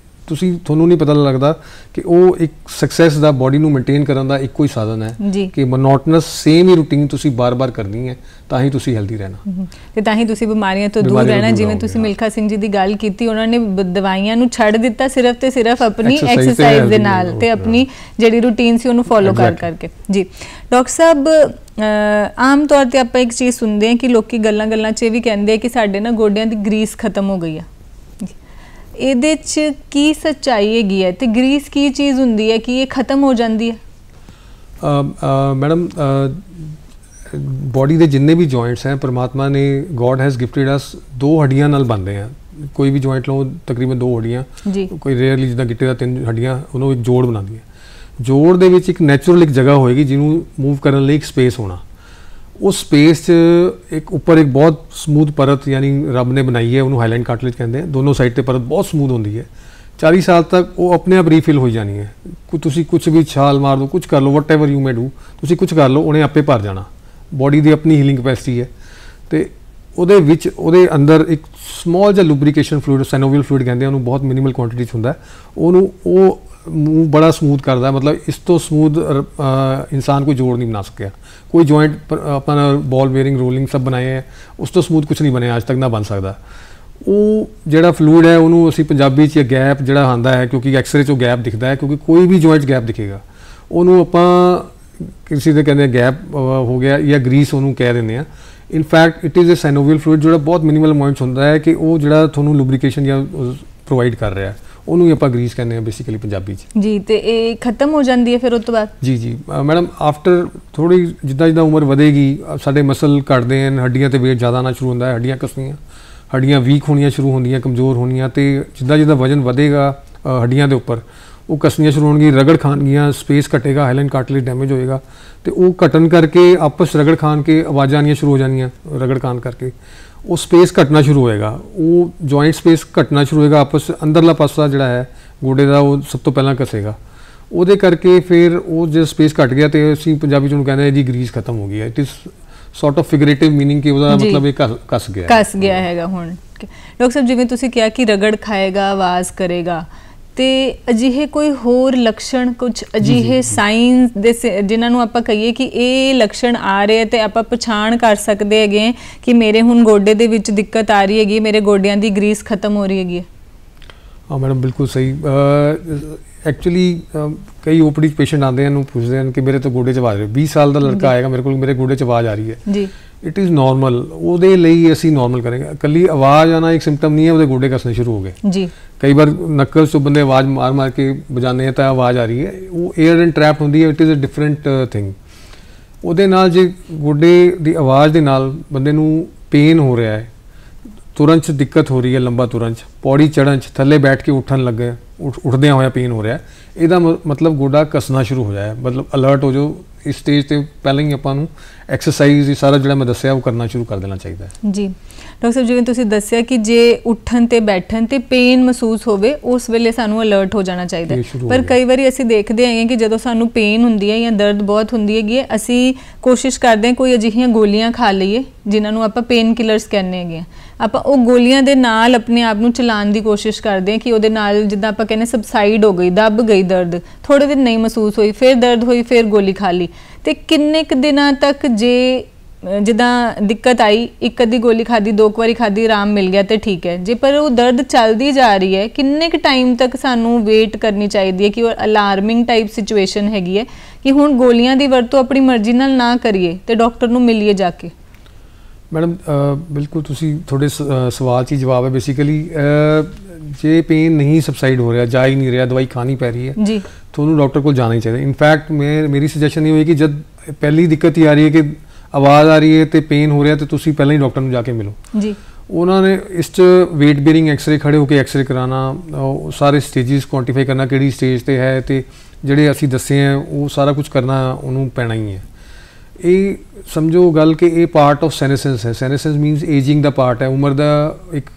ਤੁਸੀਂ ਤੁਹਾਨੂੰ ਨਹੀਂ ਪਤਾ ਲੱਗਦਾ ਕਿ ਉਹ ਇੱਕ ਸਕਸੈਸ ਦਾ ਬੋਡੀ ਨੂੰ ਮੇਨਟੇਨ ਕਰਨ ਦਾ ਇੱਕੋ ਹੀ ਸਾਧਨ ਹੈ ਕਿ ਮੋਨੋਟਨਸ ਸੇਮ ਹੀ ਰੂਟੀਨ ਤੁਸੀਂ ਬਾਰ-ਬਾਰ ਕਰਨੀ ਹੈ ਤਾਂ ਹੀ ਤੁਸੀਂ ਹੈਲਦੀ ਰਹਿਣਾ ਤੇ ਤਾਂ ਹੀ ਤੁਸੀਂ ਬਿਮਾਰੀਆਂ ਤੋਂ ਦੂਰ ਰਹਿਣਾ। ਜਿਵੇਂ ਤੁਸੀਂ ਮਿਲਖਾ ਸਿੰਘ ਜੀ ਦੀ ਗੱਲ ਕੀਤੀ, ਉਹਨਾਂ ਨੇ ਦਵਾਈਆਂ ਨੂੰ ਛੱਡ ਦਿੱਤਾ ਸਿਰਫ ਤੇ ਸਿਰਫ ਆਪਣੀ ਐਕਸਰਸਾਈਜ਼ ਦੇ ਨਾਲ ਤੇ ਆਪਣੀ ਜਿਹੜੀ ਰੂਟੀਨ ਸੀ ਉਹਨੂੰ ਫੋਲੋ ਕਰਕੇ ਜੀ। ਡਾਕਟਰ ਸਾਹਿਬ ਆਮ ਤੌਰ ਤੇ ਆਪਾਂ ਇੱਕ ਚੀਜ਼ ਸੁਣਦੇ ਹਾਂ ਕਿ ਲੋਕੀ ਗੱਲਾਂ-ਗੱਲਾਂ 'ਚ ਇਹ ਵੀ ਕਹਿੰਦੇ ਆ ਕਿ ਸਾਡੇ ਨਾ ਗੋਡਿਆਂ ਦੀ ਗਰੀਸ ਖਤਮ ਹੋ ਗਈ ਆ। ਇਹਦੇ 'ਚ ਕੀ ਸੱਚਾਈ ਹੈਗੀ ਹੈ ਤੇ ਗਰੀਸ ਕੀ ਚੀਜ਼ ਹੁੰਦੀ ਹੈ ਕਿ ਇਹ ਖਤਮ ਹੋ ਜਾਂਦੀ ਹੈ? ਮੈਡਮ ਬੋਡੀ ਦੇ ਜਿੰਨੇ ਵੀ ਜੁਆਇੰਟਸ ਹੈ ਪਰਮਾਤਮਾ ਨੇ ਗੋਡ ਹੈਜ਼ ਗਿਫਟਡ ਅਸ ਦੋ ਹੱਡੀਆਂ ਨਾਲ ਬਣਦੇ ਆ। ਕੋਈ ਵੀ ਜੁਆਇੰਟ ਲਓ ਤਕਰੀਬਨ ਦੋ ਹੱਡੀਆਂ, ਕੋਈ ਰੇਅਰਲੀ ਜਿੱਦਾਂ ਗਿੱਟੇ ਦਾ 3 ਹੱਡੀਆਂ, ਉਹਨੂੰ ਇੱਕ ਜੋੜ ਬਣਾਉਂਦੀ ਹੈ। ਜੋੜ ਦੇ ਵਿੱਚ ਇੱਕ ਨੈਚੁਰਲ ਇੱਕ ਜਗ੍ਹਾ ਹੋਏਗੀ ਜਿਹਨੂੰ ਮੂਵ ਕਰਨ ਲਈ ਇੱਕ ਸਪੇਸ ਹੋਣਾ। उस स्पेस एक ऊपर एक बहुत समूथ परत यानी रब ने बनाई है, उन्होंने हाईलाइट कार्टिलेज कहते हैं। दोनों साइड पर परत बहुत समूथ होती है। 40 साल तक वो अपने आप रीफिल हो जानी है। तुसी कुछ भी छाल मार दो, कुछ कर लो, whatever you may do, तुसी कुछ कर लो, उन्हें आपे भर जाना। बॉडी की अपनी हीलिंग कैपेसिटी है। तो ਉਹਦੇ ਵਿੱਚ ਉਹਦੇ ਅੰਦਰ ਇੱਕ ਸਮੋਲ ਜਿਹਾ ਲੁਬਰੀਕੇਸ਼ਨ ਫਲੂਇਡ, ਸੈਨੋਵੀਅਲ ਫਲੂਇਡ ਕਹਿੰਦੇ ਆ ਉਹਨੂੰ, ਬਹੁਤ ਮਿਨੀਮਲ ਕੁਆਂਟੀਟੀ 'ਚ ਹੁੰਦਾ। ਉਹਨੂੰ ਉਹ ਮੂਵ ਬੜਾ ਸਮੂਥ ਕਰਦਾ। ਮਤਲਬ ਇਸ ਤੋਂ ਸਮੂਥ ਇਨਸਾਨ ਕੋਈ ਜੋੜ ਨਹੀਂ ਬਣਾ ਸਕਿਆ। ਕੋਈ ਜੁਆਇੰਟ ਆਪਣਾ ਬॉल ਬੇਅਰਿੰਗ ਰੋਲਿੰਗ ਸਭ ਬਣਾਏ ਹੈ, ਉਸ ਤੋਂ ਸਮੂਥ ਕੁਝ ਨਹੀਂ ਬਣਿਆ ਅੱਜ ਤੱਕ, ਨਾ ਬਣ ਸਕਦਾ। ਉਹ ਜਿਹੜਾ ਫਲੂਇਡ ਹੈ ਉਹਨੂੰ ਅਸੀਂ ਪੰਜਾਬੀ 'ਚ ਗੈਪ ਜਿਹੜਾ ਆਉਂਦਾ ਹੈ, ਕਿਉਂਕਿ ਐਕਸਰੇ 'ਚੋਂ ਗੈਪ ਦਿਖਦਾ ਹੈ, ਕਿਉਂਕਿ ਕੋਈ ਵੀ ਜੁਆਇੰਟ ਗੈਪ ਦਿਖੇਗਾ ਉਹਨੂੰ ਆਪਾਂ ਕਿਸੇ ਦੇ ਕਹਿੰਦੇ ਗੈਪ ਹੋ ਗਿਆ ਜਾਂ ਗਰੀਸ ਉਹਨੂੰ ਕਹਿ ਦਿੰਦੇ ਆ। In fact it is a synovial fluid ਜਿਹੜਾ ਬਹੁਤ ਮਿਨੀਮਲ ਅਮਾਊਂਟ 'ਚ ਹੁੰਦਾ ਹੈ ਕਿ ਉਹ ਜਿਹੜਾ ਤੁਹਾਨੂੰ ਲੁਬਰੀਕੇਸ਼ਨ ਜਾਂ ਪ੍ਰੋਵਾਈਡ ਕਰ ਰਿਹਾ, ਉਹਨੂੰ ਹੀ ਆਪਾਂ ਗਰੀਸ ਕਹਿੰਦੇ ਆ ਬੇਸਿਕਲੀ ਪੰਜਾਬੀ 'ਚ ਜੀ। ਤੇ ਇਹ ਖਤਮ ਹੋ ਜਾਂਦੀ ਹੈ ਫਿਰ ਉਸ ਤੋਂ ਬਾਅਦ? ਜੀ ਜੀ ਮੈਡਮ, ਆਫਟਰ ਥੋੜ੍ਹੀ ਜਿੱਦਾਂ ਜਿੱਦਾਂ ਉਮਰ ਵਧੇਗੀ ਸਾਡੇ ਮਸਲ ਘਟਦੇ ਹਨ, ਹੱਡੀਆਂ 'ਤੇ ਵੇਟ ਜ਼ਿਆਦਾ ਆਉਣਾ ਸ਼ੁਰੂ ਹੁੰਦਾ ਹੈ, ਹੱਡੀਆਂ ਕੱਸਣੀਆਂ, ਹੱਡੀਆਂ ਵੀਕ ਹੋਣੀਆਂ ਸ਼ੁਰੂ ਹੁੰਦੀਆਂ, ਕਮਜ਼ੋਰ ਹੋਣੀਆਂ। ਅਤੇ ਜਿੱਦਾਂ ਜਿੱਦਾਂ ਵਜ਼ਨ ਵਧੇਗਾ ਹੱਡੀਆਂ ਦੇ ਉੱਪਰ ਉਹ ਕੱਸਣੀਆਂ ਸ਼ੁਰੂ ਹੋਣਗੀਆਂ, ਰਗੜ ਖਾਣਗੀਆਂ, ਸਪੇਸ ਘਟੇਗਾ, ਹਾਈਲਾਈਨ ਕਾਰਟਿਲੇਜ ਡੈਮੇਜ ਹੋਏਗਾ। ਅਤੇ ਉਹ ਘਟਣ ਕਰਕੇ ਆਪਸ ਰਗੜ ਖਾਣ ਕੇ ਆਵਾਜ਼ਾਂ ਆਉਣੀਆਂ ਸ਼ੁਰੂ ਹੋ ਜਾਣੀਆਂ, ਰਗੜ ਖਾਣ ਕਰਕੇ ਉਹ ਸਪੇਸ ਘਟਣਾ ਸ਼ੁਰੂ ਹੋਏਗਾ, ਉਹ ਜੁਆਇੰਟ ਸਪੇਸ ਘਟਣਾ ਸ਼ੁਰੂ ਹੋਏਗਾ। ਆਪਸ ਅੰਦਰਲਾ ਪਾਸਾ ਜਿਹੜਾ ਹੈ ਗੋਡੇ ਦਾ ਉਹ ਸਭ ਤੋਂ ਪਹਿਲਾਂ ਘਸੇਗਾ। ਉਹਦੇ ਕਰਕੇ ਫਿਰ ਉਹ ਜੇ ਸਪੇਸ ਘਟ ਗਿਆ ਅਤੇ ਅਸੀਂ ਪੰਜਾਬੀ 'ਚ ਉਹਨੂੰ ਕਹਿੰਦੇ ਜੀ ਗਰੀਸ ਖਤਮ ਹੋ ਗਈ ਹੈ। It is sort of figurative meaning ਕਿ ਉਹਦਾ ਮਤਲਬ ਇਹ ਘਸ ਗਿਆ ਹੈਗਾ। ਹੁਣ ਡਾਕਟਰ ਸਾਹਿਬ ਜਿਵੇਂ ਤੁਸੀਂ ਕਿਹਾ ਕਿ ਰਗੜ ਖਾਏਗਾ, ਆਵਾਜ਼ ਕਰੇਗਾ, ਤੇ ਅਜਿਹੇ ਕੋਈ ਹੋਰ ਲੱਛਣ, ਕੁਝ ਅਜਿਹੇ ਸਾਈਨਸ ਦੇ ਜਿਨ੍ਹਾਂ ਨੂੰ ਆਪਾਂ ਕਹੀਏ ਕਿ ਇਹ ਲੱਛਣ ਆ ਰਹੇ ਤੇ ਆਪਾਂ ਪਛਾਣ ਕਰ ਸਕਦੇ ਹੈਗੇ ਕਿ ਮੇਰੇ ਹੁਣ ਗੋਡੇ ਦੇ ਵਿੱਚ ਦਿੱਕਤ ਆ ਰਹੀ ਹੈਗੀ, ਮੇਰੇ ਗੋਡਿਆਂ ਦੀ ਗਰੀਸ ਖਤਮ ਹੋ ਰਹੀ ਹੈਗੀ? ਹਾਂ ਮੈਡਮ, ਬਿਲਕੁਲ ਸਹੀ। ਐਕਚੁਅਲੀ ਕਈ ਓਪੀਡੀ ਪੇਸ਼ੈਂਟ ਆਉਂਦੇ ਹਨ, ਪੁੱਛਦੇ ਹਨ ਕਿ ਮੇਰੇ ਤਾਂ ਗੋਡੇ 'ਚ ਆਵਾਜ਼ ਆ ਰਹੀ। 20 ਸਾਲ ਦਾ ਲੜਕਾ ਆਏਗਾ ਮੇਰੇ ਕੋਲ, ਮੇਰੇ ਗੋਡੇ 'ਚ ਆਵਾਜ਼ ਆ ਰਹੀ ਹੈ ਜੀ, ਇਟ ਇਜ਼ ਨੋਰਮਲ। ਉਹਦੇ ਲਈ ਅਸੀਂ ਨੋਰਮਲ ਕਰਾਂਗੇ। ਇਕੱਲੀ ਆਵਾਜ਼ ਆਉਣਾ ਇੱਕ ਸਿੰਪਟਮ ਨਹੀਂ ਹੈ, ਉਹਦੇ ਗੋਡੇ ਘਸਣੇ ਸ਼ੁਰੂ ਹੋ ਗਏ ਜੀ। ਕਈ ਵਾਰ ਨੱਕਲ 'ਚੋਂ ਬੰਦੇ ਆਵਾਜ਼ ਮਾਰ ਮਾਰ ਕੇ ਵਜਾਉਂਦੇ ਆ ਤਾਂ ਆਵਾਜ਼ ਆ ਰਹੀ ਹੈ, ਉਹ ਏਅਰ ਐਂਡ ਟਰੈਪ ਹੁੰਦੀ ਹੈ। It is a different thing. ਉਹਦੇ ਨਾਲ ਜੇ ਗੋਡੇ ਦੀ ਆਵਾਜ਼ ਦੇ ਨਾਲ ਬੰਦੇ ਨੂੰ ਪੇਨ ਹੋ ਰਿਹਾ ਹੈ, ਤੁਰਨ 'ਚ ਦਿੱਕਤ ਹੋ ਰਹੀ ਹੈ, ਲੰਬਾ ਤੁਰਨ 'ਚ, ਪੌੜੀ ਚੜ੍ਹਨ 'ਚ, ਥੱਲੇ ਬੈਠ ਕੇ ਉੱਠਣ ਲੱਗੇ, ਉੱਠਦਿਆਂ ਹੋਇਆ ਪੇਨ ਹੋ ਰਿਹਾ, ਇਹਦਾ ਮਤਲਬ ਗੋਡਾ ਘਸਣਾ ਸ਼ੁਰੂ ਹੋ ਜਾਏ। ਮਤਲਬ ਅਲਰਟ ਹੋ ਜਾਓ। ਇਸ ਸਟੇਜ 'ਤੇ ਪਹਿਲਾਂ ਹੀ ਆਪਾਂ ਨੂੰ ਐਕਸਰਸਾਈਜ਼ ਇਹ ਸਾਰਾ ਜਿਹੜਾ ਮੈਂ ਦੱਸਿਆ ਉਹ ਕਰਨਾ ਸ਼ੁਰੂ ਕਰ ਦੇਣਾ ਚਾਹੀਦਾ ਹੈ ਜੀ। ਡਾਕਟਰ ਸਾਹਿਬ ਜਿਵੇਂ ਤੁਸੀਂ ਦੱਸਿਆ ਕਿ ਜੇ ਉੱਠਣ 'ਤੇ ਬੈਠਣ 'ਤੇ ਪੇਨ ਮਹਿਸੂਸ ਹੋਵੇ ਉਸ ਵੇਲੇ ਸਾਨੂੰ ਅਲਰਟ ਹੋ ਜਾਣਾ ਚਾਹੀਦਾ। ਪਰ ਕਈ ਵਾਰੀ ਅਸੀਂ ਦੇਖਦੇ ਹੈਗੇ ਕਿ ਜਦੋਂ ਸਾਨੂੰ ਪੇਨ ਹੁੰਦੀ ਹੈ ਜਾਂ ਦਰਦ ਬਹੁਤ ਹੁੰਦੀ ਹੈਗੀ ਹੈ, ਅਸੀਂ ਕੋਸ਼ਿਸ਼ ਕਰਦੇ ਹਾਂ ਕੋਈ ਅਜਿਹੀਆਂ ਗੋਲੀਆਂ ਖਾ ਲਈਏ ਜਿਨ੍ਹਾਂ ਨੂੰ ਆਪਾਂ ਪੇਨ ਕਿਲਰਸ ਕਹਿੰਦੇ ਹੈਗੇ। ਆਪਾਂ ਉਹ ਗੋਲੀਆਂ ਦੇ ਨਾਲ ਆਪਣੇ ਆਪ ਨੂੰ ਚਲਾਉਣ ਦੀ ਕੋਸ਼ਿਸ਼ ਕਰਦੇ ਹਾਂ ਕਿ ਉਹਦੇ ਨਾਲ ਜਿੱਦਾਂ ਆਪਾਂ ਕਹਿੰਦੇ ਸਬਸਾਈਡ ਹੋ ਗਈ, ਦੱਬ ਗਈ ਦਰਦ, ਥੋੜੇ ਦਿਨ ਨਹੀਂ ਮਹਿਸੂਸ ਹੋਈ, ਫਿਰ ਦਰਦ ਹੋਈ, ਫਿਰ ਗੋਲੀ ਖਾ ਲਈ। ਤੇ ਕਿੰਨੇ ਕੁ ਦਿਨਾਂ ਤੱਕ ਜੇ ਜਿੱਦਾਂ ਦਿੱਕਤ ਆਈ, ਇੱਕ ਅੱਧੀ ਗੋਲੀ ਖਾਦੀ, 2 ਵਾਰੀ ਖਾਦੀ, ਆਰਾਮ ਮਿਲ ਗਿਆ ਤੇ ਠੀਕ ਹੈ ਜੇ, ਪਰ ਉਹ ਦਰਦ ਚੱਲਦੀ ਜਾ ਰਹੀ ਹੈ, ਕਿੰਨੇ ਕੁ ਟਾਈਮ ਤੱਕ ਸਾਨੂੰ ਵੇਟ ਕਰਨੀ ਚਾਹੀਦੀ ਹੈ ਕਿ ਉਹ ਅਲਾਰਮਿੰਗ ਟਾਈਪ ਸਿਚੁਏਸ਼ਨ ਹੈਗੀ ਹੈ ਕਿ ਹੁਣ ਗੋਲੀਆਂ ਦੀ ਵਰਤੋਂ ਆਪਣੀ ਮਰਜ਼ੀ ਨਾਲ ਨਾ ਕਰੀਏ ਤੇ ਡਾਕਟਰ ਨੂੰ ਮਿਲੀਏ ਜਾ ਕੇ? ਮੈਡਮ ਬਿਲਕੁਲ ਤੁਸੀਂ ਤੁਹਾਡੇ ਸਵਾਲ 'ਚ ਹੀ ਜਵਾਬ ਹੈ। ਬੇਸਿਕਲੀ ਜੇ ਪੇਨ ਨਹੀਂ ਸਬਸਾਈਡ ਹੋ ਰਿਹਾ, ਜਾ ਹੀ ਨਹੀਂ ਰਿਹਾ, ਦਵਾਈ ਖਾਣੀ ਪੈ ਰਹੀ ਹੈ ਜੀ, ਤੁਹਾਨੂੰ ਡਾਕਟਰ ਕੋਲ ਜਾਣਾ ਹੀ ਚਾਹੀਦਾ। ਇਨਫੈਕਟ ਮੇਰੀ ਸੁਜੈਸ਼ਨ ਇਹ ਹੋਏਗੀ ਜਦ ਪਹਿਲੀ ਦਿੱਕਤ ਹੀ ਆ ਰਹੀ ਹੈ ਕਿ ਆਵਾਜ਼ ਆ ਰਹੀ ਹੈ ਤੇ ਪੇਨ ਹੋ ਰਿਹਾ ਤੇ ਤੁਸੀਂ ਪਹਿਲਾਂ ਹੀ ਡਾਕਟਰ ਨੂੰ ਜਾ ਕੇ ਮਿਲੋ ਜੀ। ਉਹਨਾਂ ਨੇ ਇਸ 'ਚ ਵੇਟ ਬੇਅਰਿੰਗ ਐਕਸਰੇ, ਖੜੇ ਹੋ ਕੇ ਐਕਸਰੇ ਕਰਾਉਣਾ, ਸਾਰੇ ਸਟੇਜਿਸ ਕੁਆਂਟੀਫਾਈ ਕਰਨਾ ਕਿਹੜੀ ਸਟੇਜ ਤੇ ਹੈ ਤੇ ਜਿਹੜੇ ਅਸੀਂ ਦੱਸੇ ਹੈ ਉਹ ਸਾਰਾ ਕੁਝ ਕਰਨਾ ਉਹਨੂੰ ਪੈਣਾ ਹੀ ਹੈ। ਇਹ ਸਮਝੋ ਗੱਲ ਕਿ ਇਹ ਪਾਰਟ ਆਫ ਸੈਨੇਸੈਂਸ ਹੈ। ਸੈਨੇਸੈਂਸ ਮੀਨਸ ਏਜਿੰਗ ਦਾ ਪਾਰਟ ਹੈ, ਉਮਰ ਦਾ ਇੱਕ